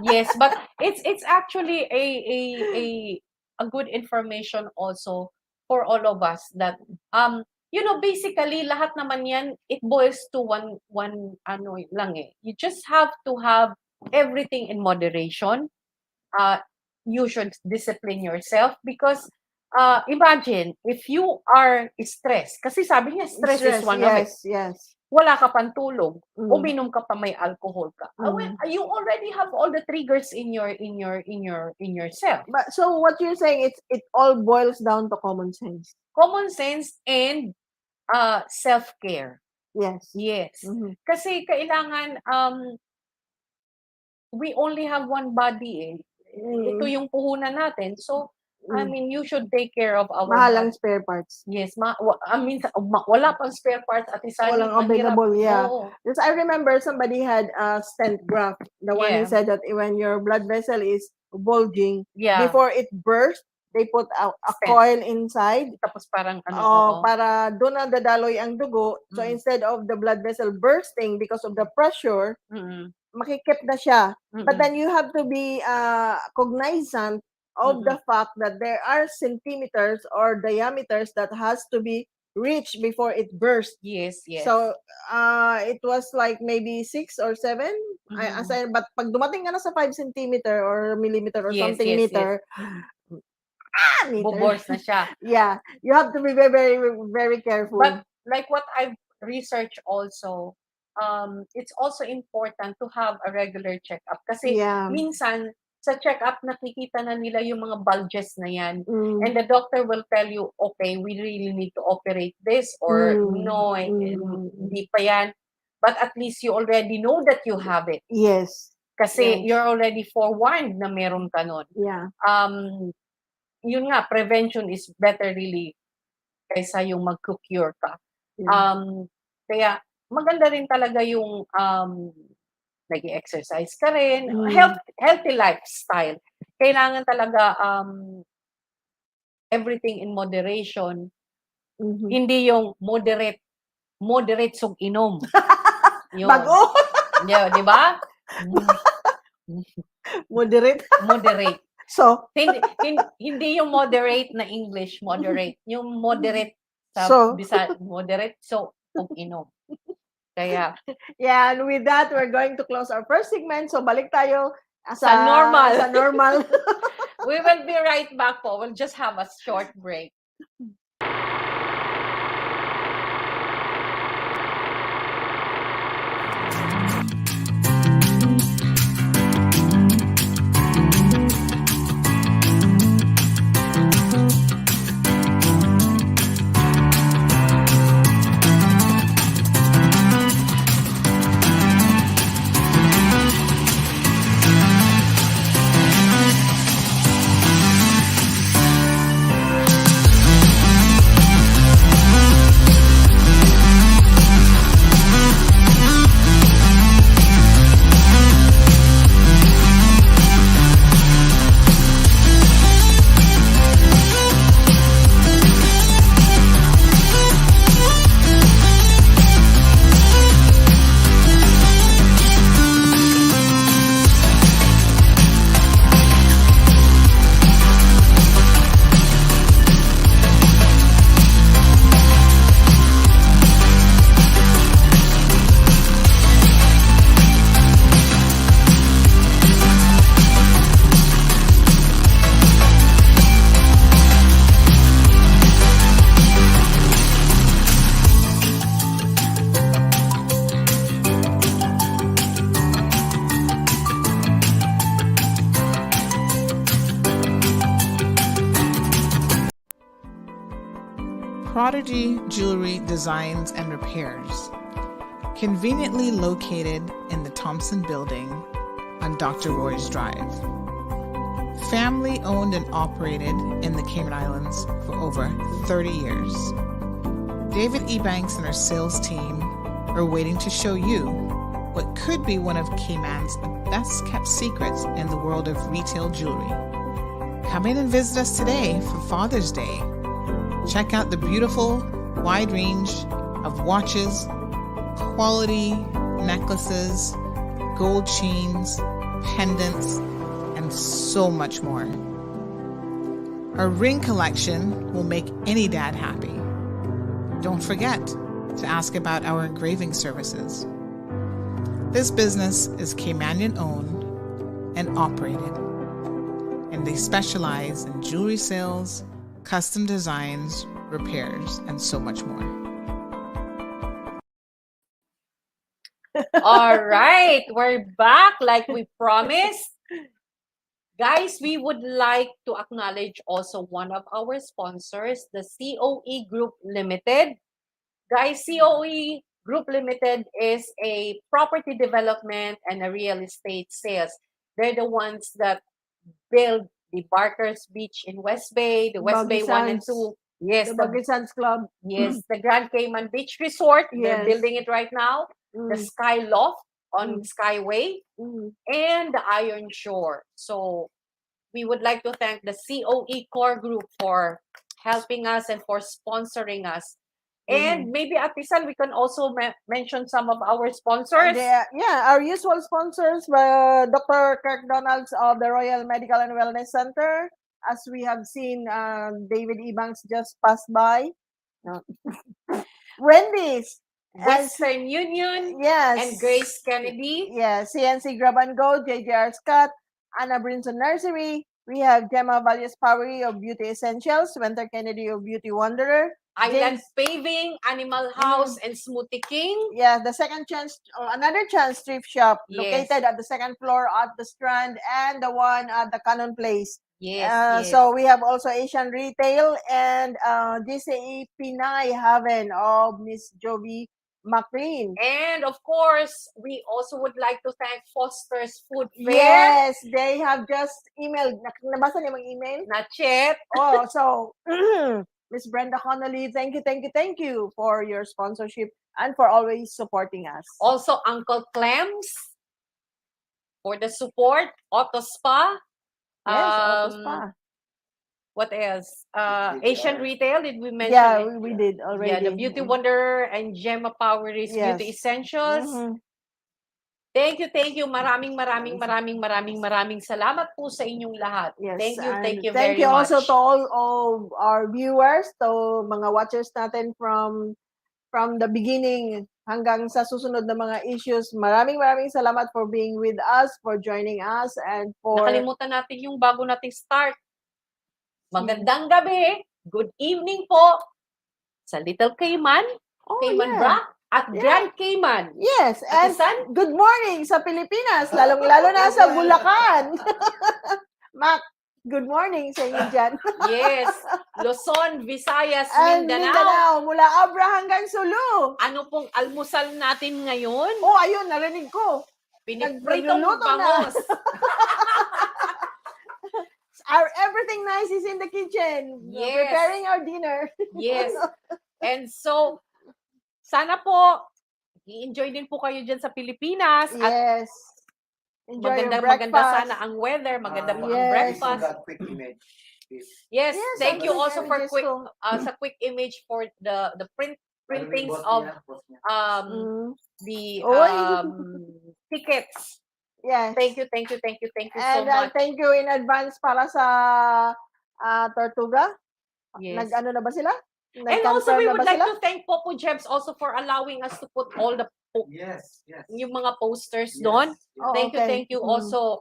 S5: Yes, but it's actually a good information also for all of us that basically lahat naman yan, it boils to one ano lang eh. You just have to have everything in moderation. You should discipline yourself because imagine if you are stressed, kasi sabi niya stress is one of it.
S3: Yes.
S5: Wala ka pang tulog,
S3: Mm.
S5: uminom ka pa, may alcohol ka. Well, you already have all the triggers in yourself.
S3: But so what you're saying, it all boils down to common sense.
S5: Common sense and self-care.
S3: Yes.
S5: Yes.
S3: Mhm.
S5: Kasi kailangan we only have one body eh. Ito yung puhunan natin. So I mean, you should take care of our
S3: Mahalang
S5: body.
S3: spare parts.
S5: Yes, wala pang spare parts at isa
S3: Walang available, yeah.
S5: Oo.
S3: Because I remember somebody had a stent graft. The one who
S5: Yeah.
S3: said that when your blood vessel is bulging,
S5: Yeah.
S3: before it bursts, they put a
S5: Stent.
S3: coil inside.
S5: Tapos parang oo.
S3: Para doon na dadaloy ang dugo. So instead of the blood vessel bursting because of the pressure, makikip na siya. But then you have to be cognizant of the fact that there are centimeters or diameters that has to be reached before it bursts.
S5: Yes.
S3: So it was like maybe 6 or 7. But pag dumating ka na sa 5 centimeter or millimeter or something meter, meter.
S5: Bubors na siya.
S3: Yeah, you have to be very, very, very careful.
S5: But like what I've researched also, it's also important to have a regular checkup. Kasi
S3: Yeah.
S5: minsan, sa checkup, nakikita na nila yung mga bulges na yan.
S3: Mm.
S5: And the doctor will tell you, okay, we really need to operate this or no, hindi pa yan. But at least you already know that you have it.
S3: Yes.
S5: Kasi
S3: Yes.
S5: you're already forewarned na meron ka nun.
S3: Yeah.
S5: Yun nga, prevention is better really kaysa yung mag-cure ka.
S3: Yeah.
S5: Kaya maganda rin talaga yung nag-exercise ka rin,
S3: Mm.
S5: healthy lifestyle. Kailangan talaga everything in moderation.
S3: Mhm.
S5: Hindi yung moderate sug inom. Yun.
S3: Bago.
S5: Yeah, di ba?
S3: Moderate.
S5: Moderate.
S3: So,
S5: Hindi yung moderate na English, moderate. Yung moderate sa
S3: So.
S5: moderate so ug inom. Kaya
S3: yeah, and with that, we're going to close our first segment. So, balik tayo
S5: Sa normal.
S3: Sa normal.
S5: we will be right back po. We'll just have a short break.
S1: Prodigy Jewelry Designs and Repairs. Conveniently located in the Thompson Building on Dr. Roy's Drive. Family owned and operated in the Cayman Islands for over 30 years. David Ebanks and our sales team are waiting to show you what could be one of Cayman's best kept secrets in the world of retail jewelry. Come in and visit us today for Father's Day. Check out the beautiful, wide range of watches, quality necklaces, gold chains, pendants, and so much more. Our ring collection will make any dad happy. Don't forget to ask about our engraving services. This business is Caymanian owned and operated, and they specialize in jewelry sales, custom designs, repairs, and so much more.
S5: All right, we're back like we promised. Guys, we would like to acknowledge also one of our sponsors, the COE Group Limited. Guys, COE Group Limited is a property development and a real estate sales. They're the ones that build the Barker's Beach in West Bay, the West Bay 1 and 2. Yes,
S3: The Baggy Sands Club.
S5: yes, the Grand Cayman Beach Resort. They're
S3: Yes.
S5: building it right now. The Sky Loft on Skyway and the Iron Shore. So we would like to thank the COE Core Group for helping us and for sponsoring us. And maybe at Tisal, we can also mention some of our sponsors.
S3: Our usual sponsors, Dr. Kirk Donalds of the Royal Medical and Wellness Center. As we have seen, David Ebanks just passed by. Wendy's.
S5: Western Union.
S3: Yes.
S5: And Grace Kennedy.
S3: Yes. CNC Grab and Go, JJR Scott, Anna Brinson Nursery. We have Gemma Valles Powery of Beauty Essentials, Winter Kennedy of Beauty Wanderer,
S2: Island
S3: James.
S2: Paving, Animal House, and Smoothie King.
S3: Yeah, the second chance, another chance thrift shop
S2: Yes.
S3: located at the second floor at the Strand and the one at the Cannon Place.
S2: Yes, yes.
S3: So we have also Asian Retail and GCE Pinay Haven of Miss Jovi McQueen.
S2: And of course, we also would like to thank Foster's Food Fair.
S3: Yes, they have just emailed. Nabasa niyo yung email?
S2: Not yet.
S3: Oh, so Miss Brenda Connolly, thank you for your sponsorship and for always supporting us.
S2: Also, Uncle Clems for the support. Auto Spa.
S3: Yes, Auto Spa.
S2: What else?
S6: DTR.
S2: Asian Retail, did we mention
S3: Yeah,
S2: it?
S3: we did already.
S2: Yeah, the Beauty Wonder and Gemma Poweries
S3: Yes.
S2: Beauty Essentials.
S3: Mhm.
S2: Thank you. Maraming salamat po sa inyong lahat.
S3: Yes,
S2: Thank you
S3: and
S2: very much.
S3: also to all of our viewers, to mga watchers natin from the beginning hanggang sa susunod na mga issues. Maraming salamat for being with us, for joining us, and for...
S2: Nakalimutan natin yung bago nating start. Magandang gabi, good evening po sa Little Cayman, Cayman
S3: yeah.
S2: Bra, at
S3: Yeah.
S2: Grand Cayman.
S3: Yes,
S2: At
S3: and
S2: saan?
S3: good morning sa Pilipinas, lalong-lalo na sa Bulacan. Mac, good morning sa inyo dyan.
S2: Yes, Luzon, Visayas,
S3: And
S2: Mindanao.
S3: mula Abra hanggang Sulu.
S2: Ano pong almusal natin ngayon?
S3: Oh, ayun, narinig ko.
S2: Pinipritong
S3: nagluluto na.
S2: bangos.
S3: Everything nice is in the kitchen.
S2: Yes.
S3: Preparing our dinner.
S2: Yes. And so, sana po, i-enjoy din po kayo dyan sa Pilipinas. At
S3: Yes. Enjoy your
S2: maganda
S3: breakfast.
S2: sana ang weather, maganda po ang
S3: yes.
S2: breakfast.
S6: Got quick image.
S2: Yes,
S3: Yes,
S2: thank you
S3: quick
S2: also for
S3: images
S2: quick
S3: ko.
S2: sa quick image for the printings
S6: Boss
S2: of
S6: niya.
S2: the
S3: Oy.
S2: tickets.
S3: Yes.
S2: Thank you so
S3: And
S2: much.
S3: thank you in advance para sa Tortuga.
S2: Yes.
S3: Nag-ano na ba sila?
S2: And also
S3: Nag-confirm
S2: we
S3: na
S2: would
S3: ba
S2: like
S3: sila?
S2: to thank Popo Jebs also for allowing us to put all the
S6: Yes.
S2: yung mga posters
S6: Yes.
S2: doon.
S3: Oh,
S2: Thank you also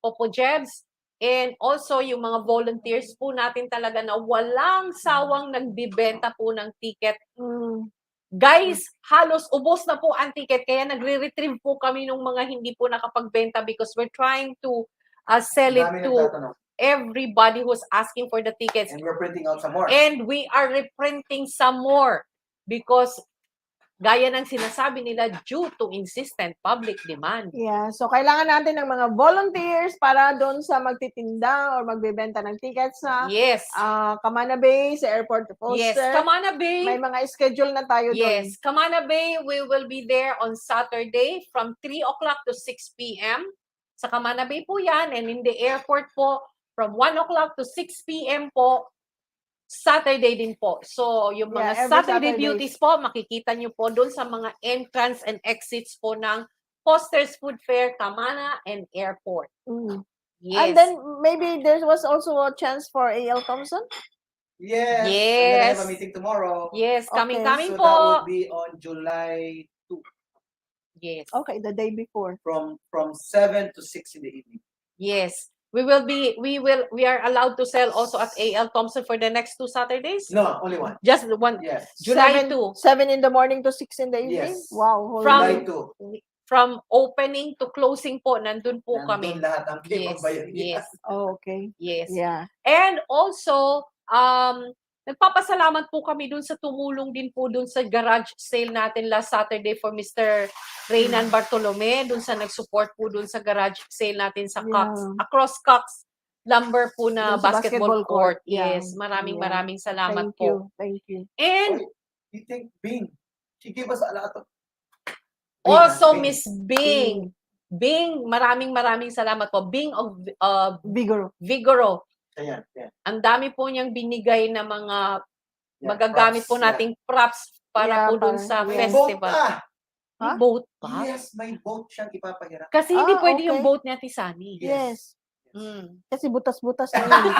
S2: Popo Jebs. And also yung mga volunteers po natin talaga na walang sawang nagbibenta po ng ticket. Guys, halos ubos na po ang ticket kaya nagre-retrieve po kami ng mga hindi po nakapagbenta because we're trying to sell it
S6: Dami
S2: to
S6: nagtatanong.
S2: everybody who's asking for the tickets.
S6: And we're printing out some more.
S2: And we are reprinting some more because gaya ng sinasabi nila due to insistent public demand.
S3: Yeah, so kailangan natin ng mga volunteers para doon sa magtitinda or magbebenta ng tickets sa
S2: Yes.
S3: Camana Bay, sa Airport
S2: Yes,
S3: Poster.
S2: Camana Bay.
S3: May mga schedule na tayo doon.
S2: Yes, Camana Bay, we will be there on Saturday from 3 o'clock to 6 p.m. Sa Camana Bay po yan. And in the airport po, from 1 o'clock to 6 p.m. po, Saturday din po. So, yung mga
S3: every
S2: Saturday
S3: Saturday.
S2: duties po, makikita nyo po doon sa mga entrance and exits po ng Foster's Food Fair, Camana, and Airport. Yes.
S3: And then maybe there was also a chance for A.L. Thompson?
S6: Yes.
S2: Yes.
S6: And then I have a meeting tomorrow.
S2: Yes, coming
S3: Okay.
S6: So
S2: po.
S6: that would be on July 2
S2: Yes.
S3: Okay, the day before.
S6: from 7 to 6 in the evening.
S2: Yes. We are allowed to sell also at A.L. Thompson for the next 2 Saturdays?
S6: No, only one.
S2: Just one.
S6: Yes.
S2: July 2.
S3: 7 in the morning to 6 in the evening?
S6: Yes.
S3: Wow. whole
S2: From-
S3: day.
S6: July 2.
S2: From opening to closing po, nandun po kami.
S6: Nandun lahat ang
S2: Yes, yes,
S3: Oh, okay.
S2: yes.
S3: Yeah.
S2: And also, nagpapasalamat po kami dun sa tumulong din po dun sa garage sale natin last Saturday for Mr. Reynan Bartolome, dun sa nag-support po dun sa garage sale natin sa Cox,
S3: Yeah.
S2: across Cox lumber po na
S3: Dun sa
S2: basketball court.
S3: Yeah.
S2: Yes, maraming
S3: Yeah.
S2: maraming salamat
S3: Thank you.
S2: po.
S3: Thank you.
S2: And
S6: You think Bing? She gave us a lot of...
S2: also
S6: Bing.
S2: Miss Bing. Bing, maraming salamat po. Bing of
S3: Vigor.
S2: Vigoro.
S6: Ayan, yeah.
S2: Ang dami po niyang binigay na mga
S6: Yeah,
S2: magagamit po
S6: props,
S2: nating props para
S3: Yeah,
S2: po dun
S3: para-
S2: sa
S3: yeah.
S6: Boat
S2: festival.
S6: pa!
S2: May
S3: Huh?
S2: boat pa?
S6: Yes, may boat siyang ipapahiram.
S2: Kasi hindi
S3: Ah,
S2: pwede
S3: okay.
S2: yung boat ni Ate Sunny.
S3: Yes.
S2: Mm.
S3: Kasi butas-butas na yun.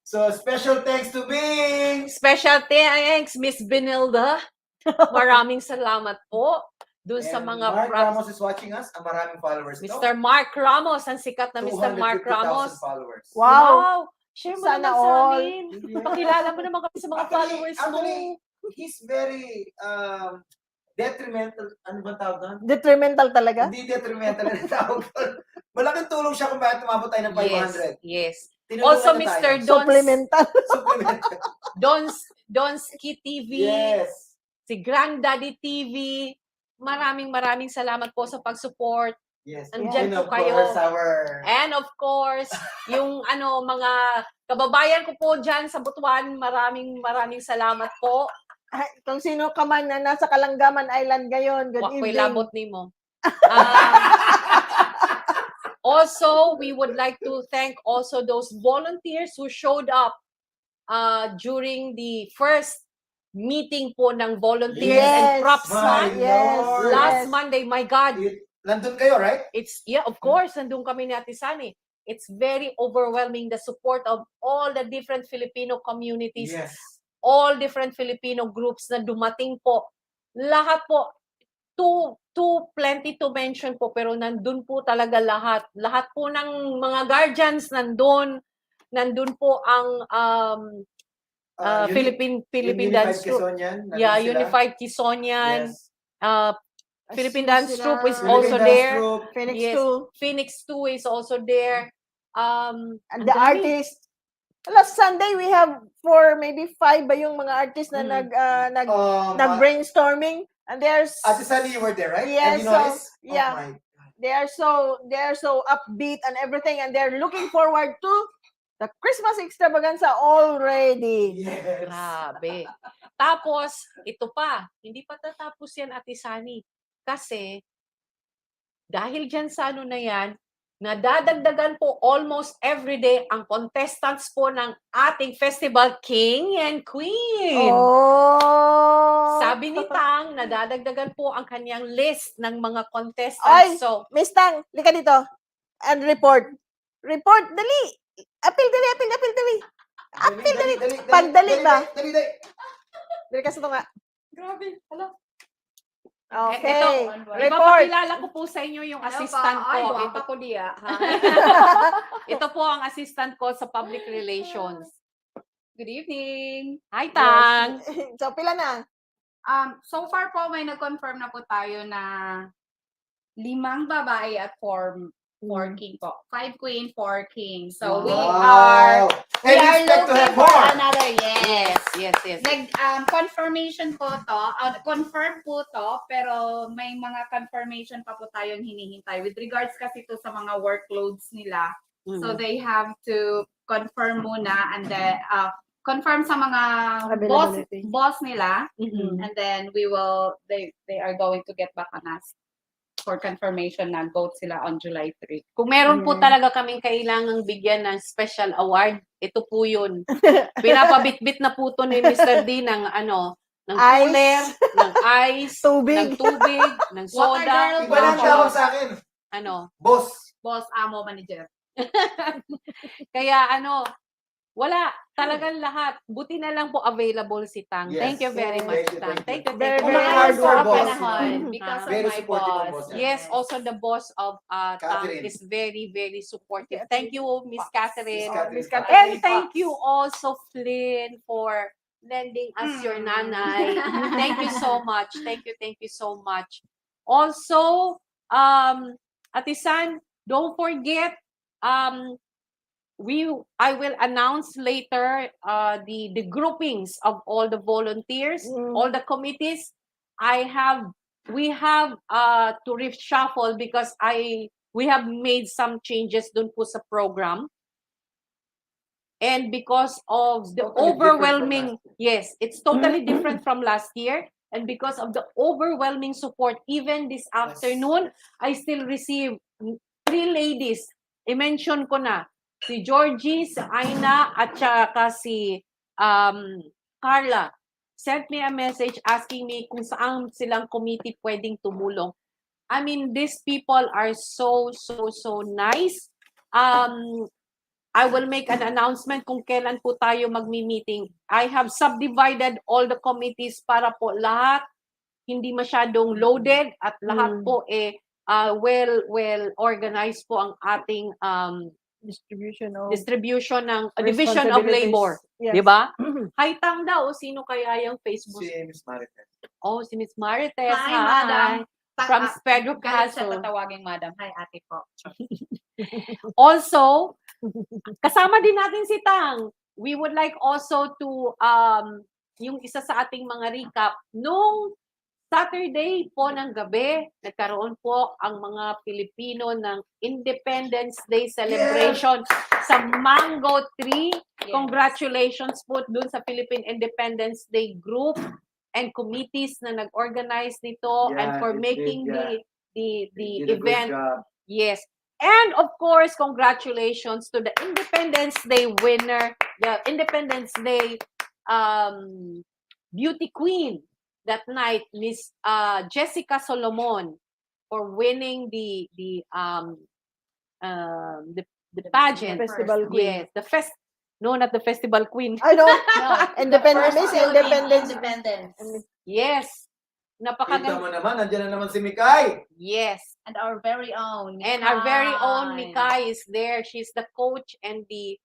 S6: So, special thanks to Bing!
S2: Special thanks, Miss Benilda. Maraming salamat po dun sa
S6: And
S2: mga
S6: Mark
S2: props.
S6: Ramos is watching us. Ang maraming followers.
S2: Mr. Mark Ramos, ang sikat na Mr. Mark
S6: 250,000
S2: Ramos.
S6: followers.
S3: Wow.
S2: Share mo
S3: Sana
S2: naman sa
S3: all.
S2: amin. Pakilala mo naman kami sa mga followers mo.
S6: Actually, he's very detrimental. Ano ba tawag doon?
S3: Detrimental talaga?
S6: Hindi detrimental na tawag doon. Malaking tulong siya kung bakit umabot tayo ng 500.
S2: Yes.
S6: Tinulungan
S2: Also,
S6: niya
S2: Mr.
S6: tayo.
S3: Supplemental.
S6: Supplemental.
S2: Donski TV,
S6: Yes.
S2: si Granddaddy TV. Maraming salamat po sa pag-support.
S6: Yes.
S2: Andyan
S6: And
S2: po
S6: of
S2: kayo.
S6: course, our...
S2: And of course, yung mga kababayan ko po dyan sa Butuan, maraming salamat po.
S3: Ay, kung sino ka man na nasa Kalangaman Island ngayon, good
S2: Wakoy
S3: evening.
S2: labot ni mo. Also, we would like to thank also those volunteers who showed up during the first meeting po ng volunteers and
S3: Yes,
S2: props
S6: my
S2: month.
S3: Yes,
S6: Lord.
S2: Last
S3: yes.
S2: Monday, my God,
S6: Nandun kayo, right?
S2: of course, nandun kami ni Ate Sani. It's very overwhelming, the support of all the different Filipino communities,
S6: Yes.
S2: all different Filipino groups na dumating po. Lahat po, too plenty to mention po, pero nandun po talaga lahat. Lahat po ng mga guardians nandun. Nandun po ang Philippine Dance Troupe.
S6: Quezonian, nandun
S2: Yeah,
S6: sila.
S2: Unified Quezonian.
S6: Yes.
S2: Philippine
S3: Sino
S2: Dance
S3: sila?
S2: Troupe is
S6: Philippine
S2: also
S6: Dance
S2: there.
S6: Troupe.
S3: Phoenix
S2: Yes.
S3: 2.
S2: Phoenix 2 is also there.
S3: And
S2: ang
S3: the
S2: dami.
S3: artist. Last Sunday, we have maybe 5 ba yung mga artists na nag-brainstorming. And there's
S6: Ate Sunny, you were there, right?
S3: Yes,
S6: And you noticed?
S3: yeah.
S6: Oh my God.
S3: they are so upbeat and everything, and they're looking forward to the Christmas extravaganza already.
S6: Yes.
S2: Grabe. Tapos, ito pa, hindi pa tatapos yan, Ate Sani. Kasi, dahil dyan sa na yan, nadadagdagan po almost every day ang contestants po ng ating festival, King and Queen.
S3: Oh!
S2: Sabi ni Tang, nadadagdagan po ang kanyang list ng mga
S3: Ay!
S2: contestants. So,
S3: Miss Tang, lika dito. And report. Report, dali. Apil, dali. Pagdali ba?
S6: Dali.
S3: Dali ka sa tunga.
S2: grabe, hala.
S3: Okay.
S2: Report.
S3: Report.
S2: Ipapakilala ko po sa inyo yung assistant ko. Ito
S5: ko diya.
S2: Ito po ang assistant ko sa public relations.
S5: Good evening.
S2: Hi, Tang.
S3: So, pila na?
S5: So far po may nag-confirm na po tayo na 5 babae at 4 king po. 5 queen, 4 king. So we are
S6: And we expect to
S5: looking
S6: have
S5: for
S6: more.
S5: another. Yes.
S2: Yes.
S5: Confirmation po to. Confirm po to, pero may mga confirmation pa po tayong hinihintay with regards kasi to sa mga workloads nila. So they have to confirm muna and then confirm sa mga
S3: Availability.
S5: boss nila,
S2: Mhm.
S5: and then they are going to get back on us for confirmation na go sila on July 3.
S2: Kung meron po
S3: Yeah.
S2: talaga kaming kailangang bigyan ng special award, ito po yun. Pinapabitbit na po to ni Mr. D ng ng
S3: Ice.
S2: cooler, ng ice,
S3: Tubig.
S2: ng tubig, ng
S5: Water
S2: soda.
S5: girl.
S6: Iba na ang tawag sa akin. Boss.
S5: Boss, amo, manager.
S2: Kaya wala talagang lahat. Buti na lang po available si Tang.
S6: Yes.
S2: Thank you very much,
S6: Thank you,
S2: Tang.
S6: thank
S2: Thank you.
S3: Very,
S2: Thank
S3: very
S2: you.
S3: hard work, boss.
S5: Because of
S6: Very
S5: my
S6: supportive of
S5: boss.
S6: boss.
S2: Yes, also the boss of Tang
S6: Catherine.
S2: is very, very supportive. Thank you, Miss Catherine.
S3: Miss
S6: Catherine.
S3: Catherine.
S2: And thank you also, Flynn, for lending us your nanay. Thank you so much. Thank you so much. Also, Ate San, don't forget, I will announce later the groupings of all the volunteers, all the committees. We have to reshuffle because we have made some changes dun po sa program. And because of the
S6: Totally
S2: overwhelming,
S6: different from
S2: yes, it's totally different from last year. And because of the overwhelming support, even this afternoon, I still receive 3 ladies. I-mention ko na, si Georgie, si Aina, at saka si Carla. Sent me a message asking me kung saan silang committee pwedeng tumulong. I mean, these people are so nice. I will make an announcement kung kailan po tayo magmi-meeting. I have subdivided all the committees para po lahat hindi masyadong loaded at lahat po well organized po ang ating distribution ng division of labor.
S3: Yes.
S2: Di ba? Haitang daw, sino kaya yung Facebook?
S6: Si Miss Marites.
S2: Oh, si Miss Marites.
S5: Hi, Madam.
S2: From Pedro
S5: Galit siya
S2: Castle.
S5: tatawaging madam. Hi, ate po.
S2: Also, kasama din natin si Tang. We would like also to, yung isa sa ating mga recap, nung Saturday po ng gabi, nagkaroon po ang mga Pilipino ng Independence Day celebration sa Mango Tree.
S5: Yes.
S2: Congratulations po dun sa Philippine Independence Day group and committees na nag-organize nito and for making the event. Yes. And of course, congratulations to the Independence Day winner, the Independence Day beauty queen that night, Miss Jessica Solomon, for winning the pageant.
S3: Festival queen.
S2: Yes, no, not the festival queen.
S3: I don't.
S5: No,
S3: Independence,
S5: First
S3: Miss Independence.
S5: Independence.
S2: Yes.
S6: Kita
S2: Napakaganda.
S6: mo naman, nandiyan na naman si Mikay.
S2: Yes.
S5: And our very own.
S2: And our very own Mikay is there. She's the coach and the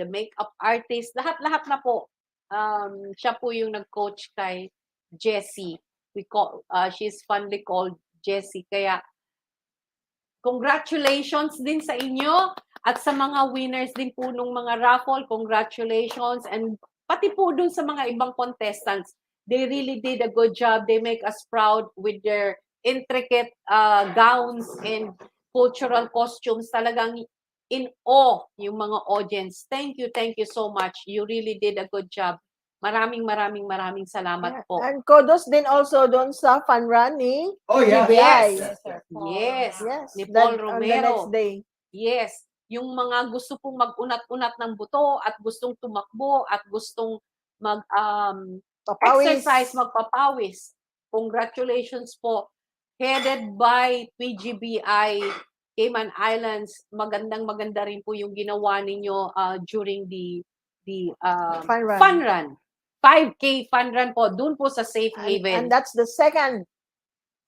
S2: makeup artist. Lahat-lahat na po. Siya po yung nag-coach kay Jessie. She's fondly called Jessie. Kaya congratulations din sa inyo at sa mga winners din po nung mga raffle. Congratulations, and pati po dun sa mga ibang contestants. They really did a good job. They make us proud with their intricate gowns and cultural costumes. Talagang in awe yung mga audience. Thank you so much. You really did a good job. Maraming salamat po.
S3: And kudos din also doon sa fun run ni
S6: Oh, yeah.
S3: GBI.
S5: Yes, sir.
S2: Yes.
S3: Yes.
S2: Ni Paul
S3: On the
S2: Romero.
S3: next day.
S2: Yes, yung mga gusto pong mag-unat-unat ng buto at gustong tumakbo at gustong
S3: Papawis.
S2: exercise, magpapawis. Congratulations po. Headed by PGBI Cayman Islands. Maganda rin po yung ginawa ninyo during the
S3: Fun run.
S2: run. 5K fun run po, dun po sa Safe Haven.
S3: And that's the second.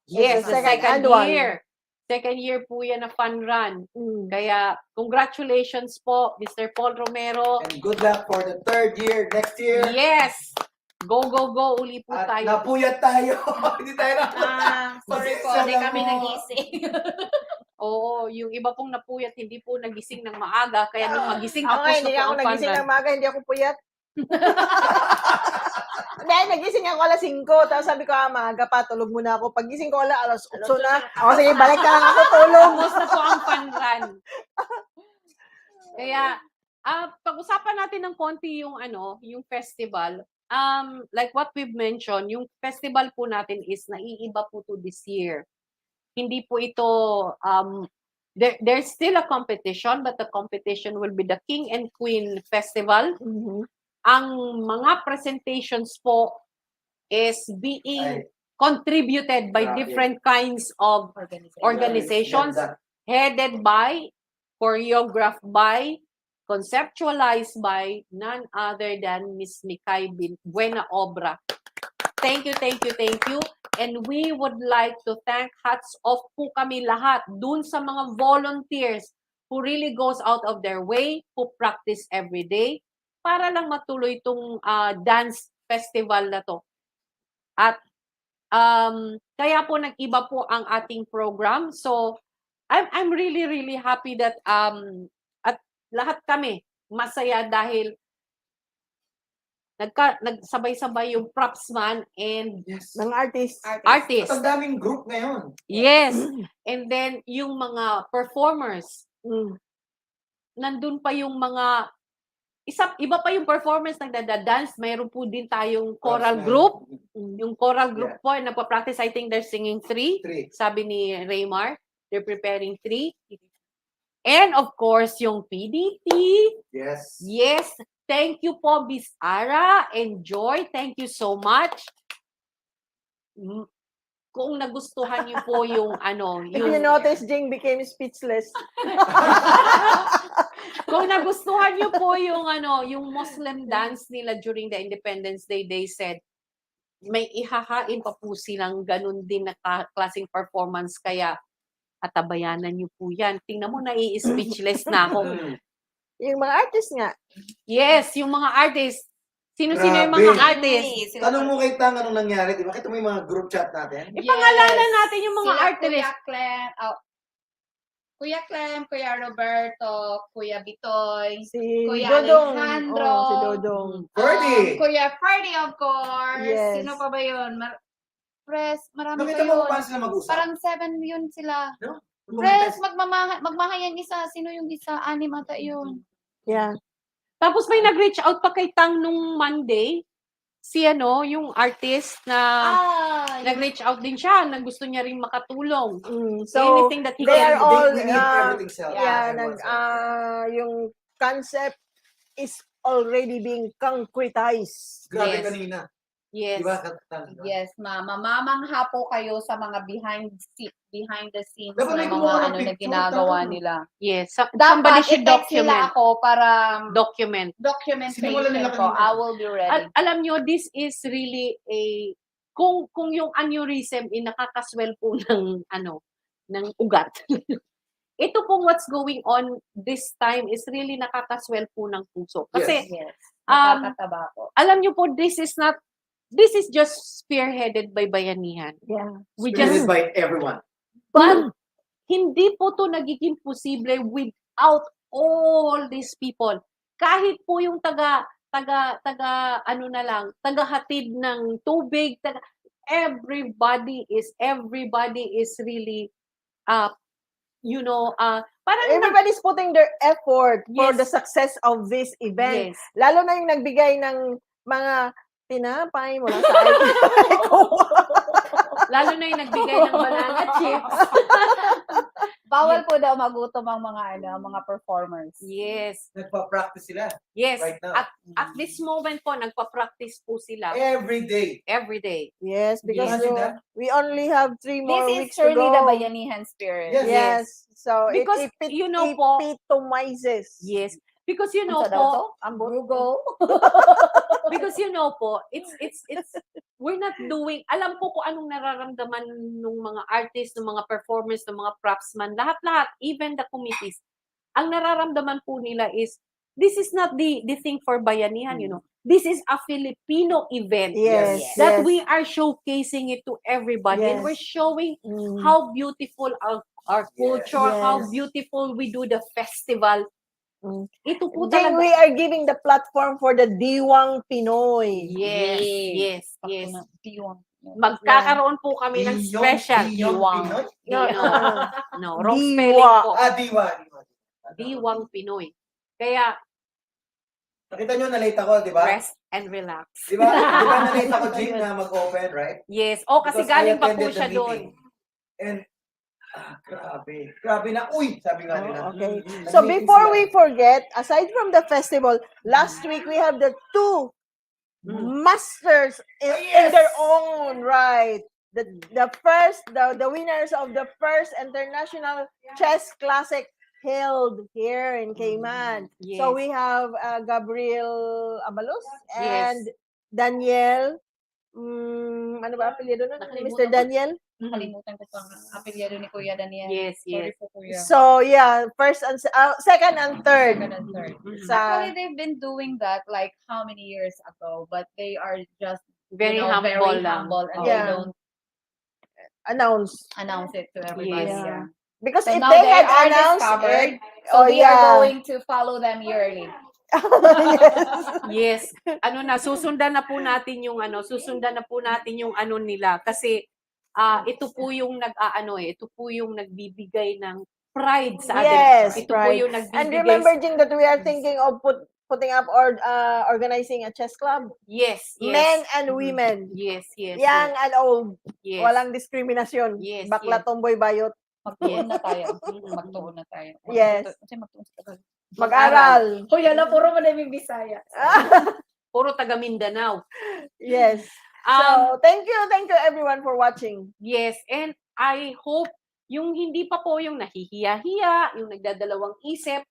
S2: Yes,
S3: the
S2: the
S3: second
S2: second
S3: annual.
S2: year. Second year po yan na fun run.
S3: Mm.
S2: Kaya, congratulations po, Mr. Paul Romero.
S6: And good luck for the third year, next year.
S2: Yes! Go, uli po
S6: At
S2: tayo.
S6: napuyat tayo. Hindi tayo na.
S5: Sorry po,
S6: Pasensya
S5: hindi
S6: na
S5: kami
S6: po.
S5: nagising.
S2: Oo, yung iba pong napuyat, hindi po nagising ng maaga. Kaya nung magising, tapos
S3: Okay,
S2: na
S3: hindi
S2: po
S3: ako
S2: ang fun
S3: nagising
S2: run.
S3: ng maga, hindi ako puyat. Dahil nagising ako alas 5, tapos sabi ko, maaga pa, tulog muna ako. Pagising ko alas 8 na. O sige, balik na lang ako, tulog.
S2: Tapos na po ang fun run. Kaya, pag-usapan natin ng konti yung yung festival. Like what we've mentioned, yung festival po natin is naiiba po to this year. Hindi po ito, there's still a competition, but the competition will be the King and Queen Festival.
S3: Mhm.
S2: Ang mga presentations po is being contributed by different kinds of organizations, headed by, choreographed by, conceptualized by none other than Miss Mikay Buena Obra. Thank you. And we would like to thank hats off po kami lahat dun sa mga volunteers who really goes out of their way, who practice every day, para lang matuloy itong dance festival na to. At kaya po nag-iba po ang ating program. So, I'm really happy that at lahat kami masaya dahil nagsabay-sabay yung propsman and
S6: Yes.
S3: Ng artist.
S2: artist.
S6: At ang daming group ngayon.
S2: Yes. And then yung mga performers,
S3: Mm.
S2: nandun pa yung mga iba pa yung performance nagdadance, mayroon po din tayong choral group. Yung choral group po nagpa-practice, I think they're singing 3. Sabi ni Raymar, they're preparing 3. And of course, yung PDT.
S6: Yes.
S2: Yes, thank you po, Miss Ara and Joy. Thank you so much. Kung nagustuhan niyo po yung
S3: If you notice, Jing became speechless.
S2: kung nagustuhan niyo po yung yung Muslim dance nila during the Independence Day, they said may ihahain pa po silang ganun din na klaseng performance, kaya At tabayanan niyo po yan. Tingnan mo, nai-speechless na ako.
S3: Yung mga artist nga.
S2: Yes, yung mga artist. Sino-sino yung
S6: Grabe.
S2: mga artist?
S6: Tanong mo kay Tang anong nangyari, di ba? Kita mo yung mga group chat natin?
S2: Ipangalanan natin yung mga
S7: Sila
S2: artist.
S7: Kuya Clem, Kuya Roberto, Kuya Bitoy,
S3: Si
S7: Kuya
S3: Dodong.
S7: Alejandro.
S3: Oh, si Dodong.
S6: Ferdy!
S7: Kuya Ferdy, of course.
S3: Yes.
S7: Sino pa ba yun? Marami pa
S6: Nakita mo kung
S7: yun.
S6: paano sila mag-usap?
S7: Parang 7 yun sila.
S6: No?
S7: Pres, magmamahayan isa. Sino yung isa? 6 ata yun.
S3: Yeah.
S2: Tapos may nag-reach out pa kay Tang nung Monday. Si yung artist na nag-reach out din siya na gusto niya rin makatulong.
S3: So,
S2: Anything that he
S3: they
S2: can
S3: are all,
S6: We need everything self.
S3: yung concept is already being concretized.
S6: Grabe
S2: Yes.
S6: kanina.
S2: Yes.
S6: Di ba? Tang?
S7: Yes, mamamangha po kayo sa mga behind the scenes
S6: Dapat may
S7: na
S6: gumawa
S7: mga
S6: ng
S7: na
S6: picture,
S7: ginagawa
S6: tama.
S7: nila.
S2: Yes. Somebody
S7: Dapat
S2: should
S7: i-text nila
S2: document.
S7: ako para
S2: Document.
S6: Sinimulan nila
S7: documentation ko.
S6: kanina.
S7: I will be ready.
S2: Alam nyo, this is really kung yung aneurysm nakakaswell po ng ugat. Ito pong what's going on this time is really nakakaswell po ng puso. Kasi
S7: Yes.
S2: Um,
S7: Nakakataba po.
S2: alam nyo po, this is just spearheaded by Bayanihan.
S3: Yeah.
S2: We
S6: Created
S2: just,
S6: by everyone.
S2: but hindi po to nagiging posible without all these people. Kahit po yung tagahatid ng tubig, everybody is really, parang
S3: Everybody's putting their effort for
S2: Yes.
S3: the success of this event.
S2: yes.
S3: Lalo na yung nagbigay ng mga tinapay mula sa
S2: Lalo na yung nagbigay ng banana chips.
S7: Bawal po daw magutom ang mga performers.
S2: Yes.
S6: Nagpa-practice sila
S2: Yes.
S6: right now.
S2: At this moment po, nagpa-practice po sila
S6: Every day.
S2: every day.
S3: Yes, because
S6: Imagine that.
S3: we only have 3 more
S7: This is
S3: weeks to
S7: truly
S3: go.
S7: the Bayanihan spirit.
S6: Yes.
S3: Yes. So
S2: Because,
S3: it
S2: you know po-
S3: epitomizes.
S2: Yes. Because you know
S7: Ano daw
S2: po,
S7: to? Ang Brugo.
S2: because you know po, it's we're not doing, alam po kung anong nararamdaman ng mga artists, ng mga performers, ng mga propsman, lahat-lahat, even the committees. Ang nararamdaman po nila is, this is not the thing for Bayanihan, This is a Filipino event.
S3: Yes.
S2: That
S3: yes.
S2: we are showcasing it to everybody. And
S3: Yes.
S2: we're showing
S3: Mm.
S2: how beautiful our culture,
S3: Yes.
S2: how beautiful we do the festival.
S3: Mm.
S2: Ito po
S3: Then
S2: talaga.
S3: we are giving the platform for the Diwang Pinoy.
S2: Yes.
S7: Diwang.
S2: Magkakaroon po kami ng special.
S6: Diwang Pinoy?
S2: No, wrong spelling po.
S6: Diwa.
S2: Diwang Pinoy. Kaya,
S6: Nakita nyo, na-late ako, di ba?
S2: rest and relax.
S6: Di ba? Di ba na-late ako, Jean, na mag-open, right?
S2: Yes. Kasi
S6: Because
S2: galing
S6: I
S2: pa po
S6: attended
S2: siya
S6: the
S2: doon.
S6: meeting. And, grabe. Grabe na, uy! Sabi nga nila.
S3: Okay.
S2: Mm-hmm.
S3: So
S6: Nag-meeting
S3: before
S6: sila.
S3: we forget, aside from the festival, last week we have the 2 masters in their own right. The first, the winners of the first international chess classic held here in Cayman.
S2: Yes.
S3: So we have Gabriel Abalos
S2: Yes.
S3: and Daniel. Ano ba apelyido nun?
S7: Nakalimutan
S3: Mr.
S7: ko.
S3: Daniel?
S7: Nakalimutan ko pang apelyado ni Kuya Daniel.
S2: Yes.
S7: Sorry po, Kuya.
S3: So yeah, second and third.
S7: Second and third.
S3: Sa
S7: Actually, they've been doing that like how many years ago, but they are just
S2: Very humble lang.
S7: and
S3: Yeah.
S7: they don't
S3: announce.
S7: announce it to everybody.
S2: Yes.
S7: Yeah.
S3: Because
S7: So
S3: if
S7: now
S3: they
S7: they
S3: had
S7: are
S3: announced
S7: discovered.
S3: it,
S7: So we are going to follow them yearly.
S3: yes.
S2: Yes. Susundan na po natin yung nila kasi ito po yung ito po yung nagbibigay ng pride sa atin.
S3: Yes,
S2: Ito po
S3: pride.
S2: yung
S3: And
S2: nagbibigay.
S3: remember, Jing, that we are thinking of putting up or organizing a chess club.
S2: Yes.
S3: Men and women.
S2: Yes.
S3: Young and old.
S2: Yes.
S3: Walang diskriminasyon.
S2: Yes,
S3: Bakla,
S2: yes.
S3: tomboy, bayot.
S7: Magtuon na tayo. Magtuon na tayo.
S3: Yes.
S7: Kasi magtuon sa Tagalog.
S3: Mag-aral.
S7: Hoy, ala, puro madaming Bisaya.
S2: Puro taga Mindanao.
S3: Yes. So, thank you everyone for watching.
S2: Yes, and I hope yung hindi pa po yung nahihiya-hiya, yung nagdadalawang isip,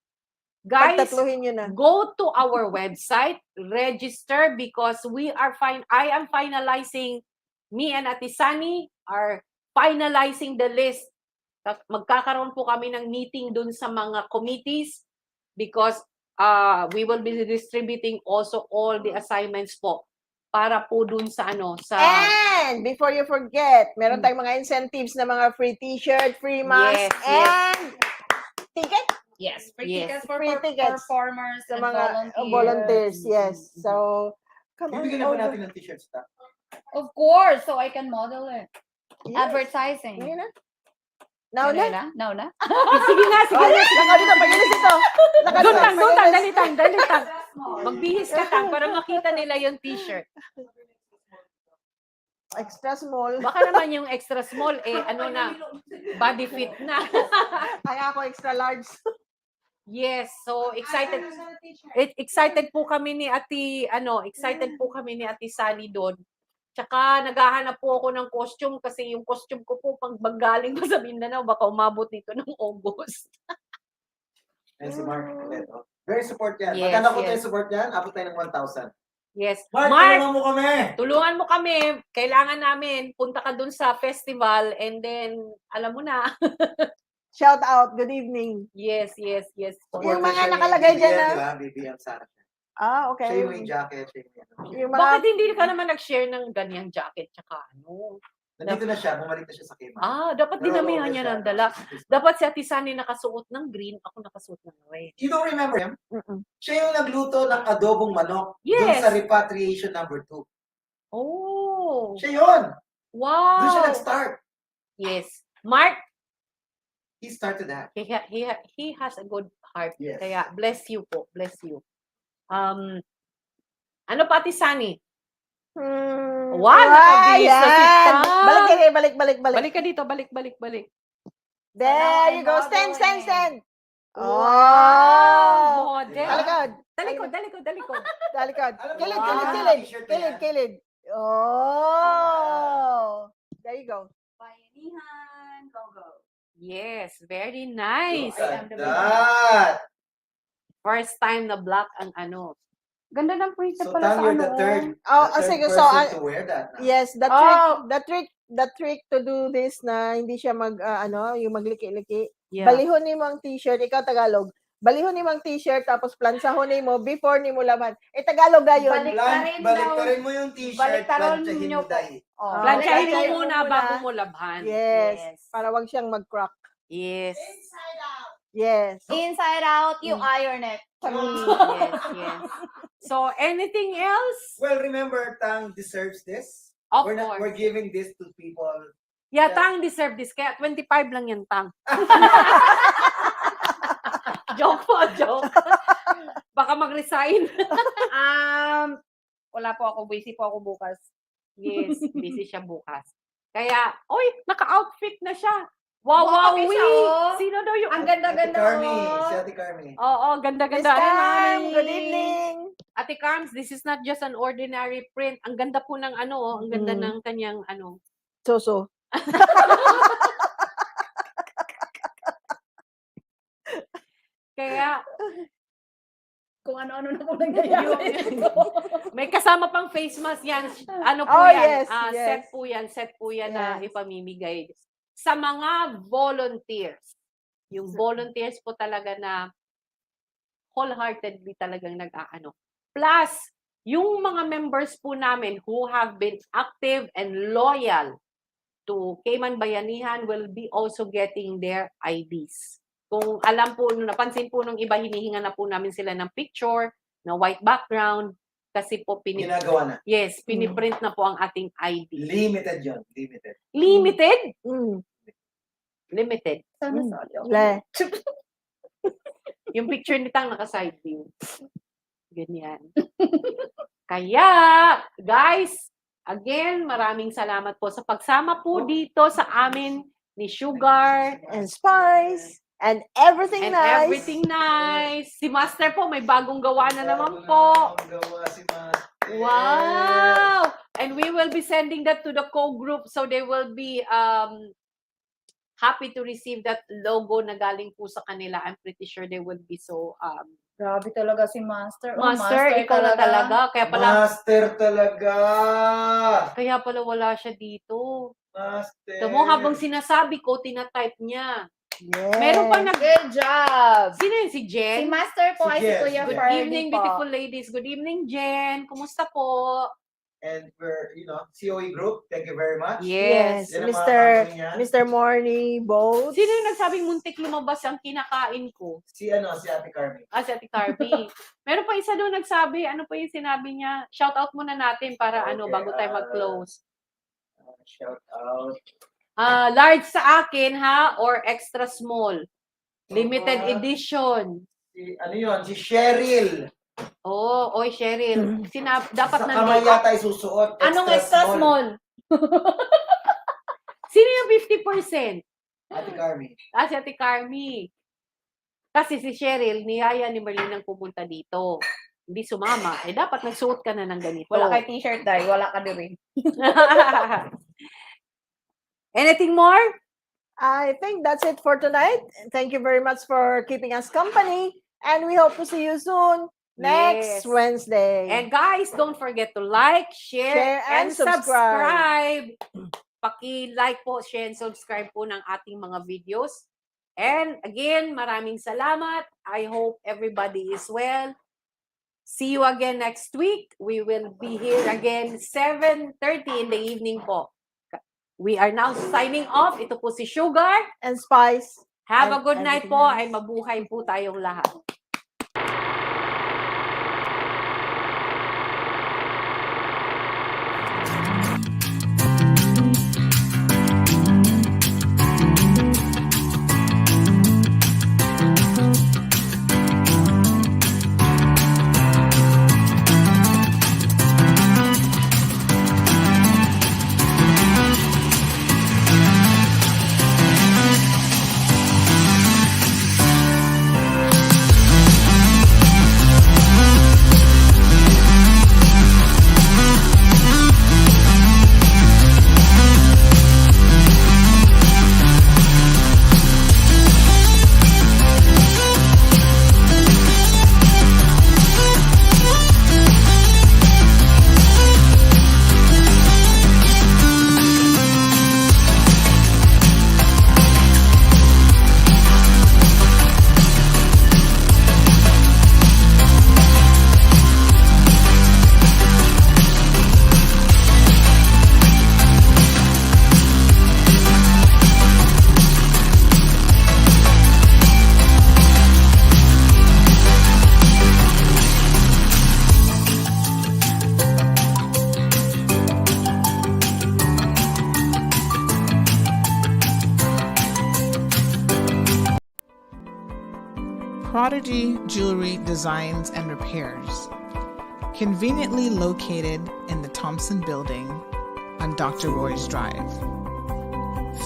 S2: guys,
S3: Pagtatluhin nyo na.
S2: go to our website, register because I am finalizing, me and Ate Sunny are finalizing the list Magkakaroon po kami ng meeting dun sa mga committees because we will be distributing also all the assignments po para po dun sa
S3: And before you forget, meron tayong mga incentives na mga free t-shirt, free mask,
S2: Yes, yes.
S3: and ticket
S7: Yes, free
S2: Yes.
S7: tickets for
S3: Free tickets
S7: performers
S3: sa
S7: and
S3: mga
S7: volunteers.
S3: volunteers. Yes. So, come on.
S6: Bibigyan na ba
S3: order.
S6: natin ng t-shirts ta?
S7: Of course, so I can model it.
S3: Yes.
S7: Advertising.
S3: Ngayon na. Now na.
S7: Now na?
S2: Sige na, sige na.
S3: Naka dito, pagilis ito.
S2: Doon lang,
S3: Pagilis.
S2: dali tang. Magbihis ka tang para makita nila yung t-shirt.
S3: Extra small.
S2: Baka naman yung extra small, body fit na.
S3: Ay, ako extra large.
S2: Yes, so excited po kami ni Ate Sally doon. Tsaka naghahanap po ako ng costume kasi yung costume ko po pag galing pa sa Mindanao, baka umabot dito ng August.
S6: And si Mark ulit. Oh. Very support yan.
S2: Yes,
S6: Magkano ko
S2: yes.
S6: tayo support yan? Abot tayo ng 1,000.
S2: Yes.
S6: Mark,
S2: Mark,
S6: tulungan mo kami!
S2: tulungan mo kami. Kailangan namin. Punta ka dun sa festival and then, alam mo na.
S3: Shout out. Good evening.
S2: Yes.
S3: Yung mga nakalagay dyan na.
S6: Diba? BBM Sarah.
S3: Ah, okay.
S6: Siya yung may jacket. Siya yung
S3: Yung mga,
S2: Bakit hindi ka naman nag-share ng ganyang jacket tsaka
S6: Nandito na siya. Bumalik na siya sa Kema.
S2: dapat dinamihan niya ng dala. Dapat si Ate Sunny nakasuot ng green, ako nakasuot ng red.
S6: You don't remember him?
S3: Mm-mm.
S6: Siya yung nagluto ng adobong manok.
S2: Yes.
S6: Doon sa repatriation number 2.
S2: Oh,
S6: Siya yun.
S2: wow.
S6: Doon siya nag-start.
S2: Yes. Mark,
S6: He started that.
S2: he has a good heart.
S6: Yes.
S2: Kaya bless you po, bless you. Ano pa, Ate Sunny? Wow, nakabihis na si
S3: yan.
S2: Tam.
S3: Balik.
S2: Balik ka dito, balik.
S3: There you go.
S7: Modeling.
S3: Stand.
S2: Wow. Model.
S3: Talikod.
S2: Dalikod.
S3: Talikod.
S6: Alam mo,
S3: Kilid. Oh. There you go.
S7: Bayanihan logo.
S2: Yes, very nice.
S6: Look at that.
S2: First time na black ang
S7: Ganda ng princess
S6: So,
S7: pala
S6: Tam,
S7: sa
S6: you're the third,
S3: sige, so,
S6: person to wear that. Now.
S3: Yes, the trick to do this na hindi siya yung magliki-liki.
S2: Yeah.
S3: Balihon ni mo ang t-shirt, ikaw Tagalog. Balihon ni mo ang t-shirt tapos plansahon ni mo before ni mo laman. Tagalog gayon.
S6: Baliktarin mo yung t-shirt,
S7: Baliktarin
S6: plantsahin
S7: nyo
S6: mo
S7: po.
S6: dahil.
S2: Planchahin
S3: Planchahin
S2: mo
S3: mo
S2: muna
S3: muna.
S2: bago mo labhan.
S3: Yes. Para wag siyang mag-crack.
S2: Yes.
S3: Yes.
S7: Inside out, you iron it.
S2: Yes. So, anything else?
S6: Well, remember, Tang deserves this.
S2: Of
S6: We're
S2: course.
S6: giving this to people.
S2: Yeah, Tang deserve this. Kaya 25 lang yan, Tang. Joke. Baka mag-resign.
S7: Wala po ako, busy po ako bukas.
S2: Yes, busy siya bukas. Kaya, naka-outfit na siya. Wow,
S7: Okay siya, oh.
S2: Sino daw yung...
S7: Ang ganda-ganda.
S6: Si Ate Carmi.
S2: Oo, ganda-ganda.
S3: Miss
S2: Ay,
S3: Carm,
S2: Mami.
S3: good evening.
S2: Ate Carms, this is not just an ordinary print. Ang ganda po ng ang ganda ng kanyang
S3: So.
S2: Kaya,
S7: Kung ano-ano na po nangyayari.
S2: may kasama pang face mask yan. Ano po
S3: Oh,
S2: yan?
S3: yes, yes.
S2: Set po yan na
S3: Yes.
S2: ipamimigay. Sa mga volunteers. Yung volunteers po talaga na wholeheartedly talagang nag-aano. Plus, yung mga members po namin who have been active and loyal to Cayman Bayanihan will be also getting their IDs. Kung alam po, napansin po nung iba, hinihinga na po namin sila ng picture, na white background, kasi po
S6: Ginagawa na.
S2: Yes, piniprint na po ang ating ID.
S6: Limited yun. Limited.
S2: Limited?
S3: Mm.
S2: Limited.
S7: Sana solo.
S3: Le.
S2: Yung picture ni Tang naka-side view. Ganyan. Kaya, guys, again, maraming salamat po sa pagsama po dito sa amin ni Sugar.
S3: And spice. And everything
S2: And
S3: nice.
S2: everything nice. Si Master po, may bagong gawa na naman po.
S6: Gawa si Master.
S2: Wow! And we will be sending that to the co-group so they will be happy to receive that logo na galing po sa kanila. I'm pretty sure they will be so
S7: Grabe talaga si Master.
S2: Master, ikaw na talaga.
S6: Master talaga.
S2: Kaya pala wala siya dito.
S6: Master.
S2: Ito mo, habang sinasabi ko, tinatype niya.
S3: Yes.
S2: Meron pa nag...
S7: Good job.
S2: Sino yun? Si
S7: Si
S2: Jen?
S7: Master po
S6: Si
S7: ay si
S6: Jen,
S7: Kuya
S6: si
S2: Good
S6: Jen.
S7: Ferdy
S2: evening,
S7: po.
S2: beautiful ladies. Good evening, Jen. Kumusta po?
S6: And we're, COE group, thank you very much.
S2: Yes.
S3: Yes,
S6: Yan ang mga
S3: Mr.
S6: gagawin niya.
S3: Mr. Morning, both.
S2: Sino yung nagsabing muntik lumabas ang kinakain ko?
S6: Si Ate Carmen.
S2: Si Ate Carby. Meron pa isa doon nagsabi, ano pa yung sinabi niya? Shout out muna natin para
S6: Okay,
S2: bago tayo mag-close.
S6: Shout out.
S2: Large sa akin ha, or extra small? Limited edition.
S6: Si Cheryl.
S2: Oh, oy Cheryl. Dapat
S6: Sa kamay
S2: nandito.
S6: yata isusuot.
S7: Anong extra small?
S2: Sino yung 50%?
S6: Ate Carmen.
S2: Si Ate Carmi. Kasi si Cheryl, niyaya ni Marlene ang pumunta dito. Hindi sumama. Dapat nagsuot ka na ng ganito.
S7: Wala kay t-shirt dahil wala ka din.
S2: Anything more?
S3: I think that's it for tonight. Thank you very much for keeping us company. And we hope to see you soon next
S2: Yes.
S3: Wednesday.
S2: And guys, don't forget to like, share, and subscribe. Paki-like po, share, and subscribe po ng ating mga videos. And again, maraming salamat. I hope everybody is well. See you again next week. We will be here again 7:30 in the evening po. We are now signing off. Ito po si Sugar.
S3: And Spice.
S2: Have a
S3: And
S2: good night
S3: everything
S2: po.
S3: else.
S2: Ay mabuhay po tayong lahat.
S1: Prodigy Jewelry Designs and Repairs. Conveniently located in the Thompson Building on Dr. Roy's Drive.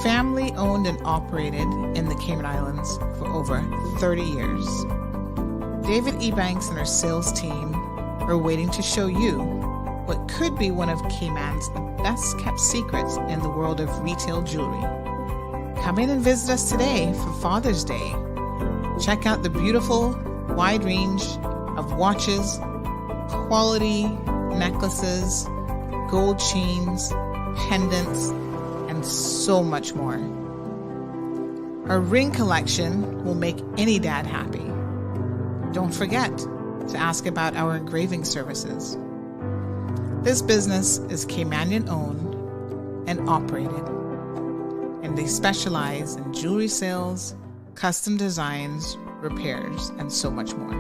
S1: Family owned and operated in the Cayman Islands for over 30 years. David Ebanks and our sales team are waiting to show you what could be one of Cayman's best kept secrets in the world of retail jewelry. Come in and visit us today for Father's Day. Check out the beautiful, wide range of watches, quality necklaces, gold chains, pendants, and so much more. Our ring collection will make any dad happy. Don't forget to ask about our engraving services. This business is Caymanian owned and operated, and they specialize in jewelry sales, custom designs, repairs, and so much more.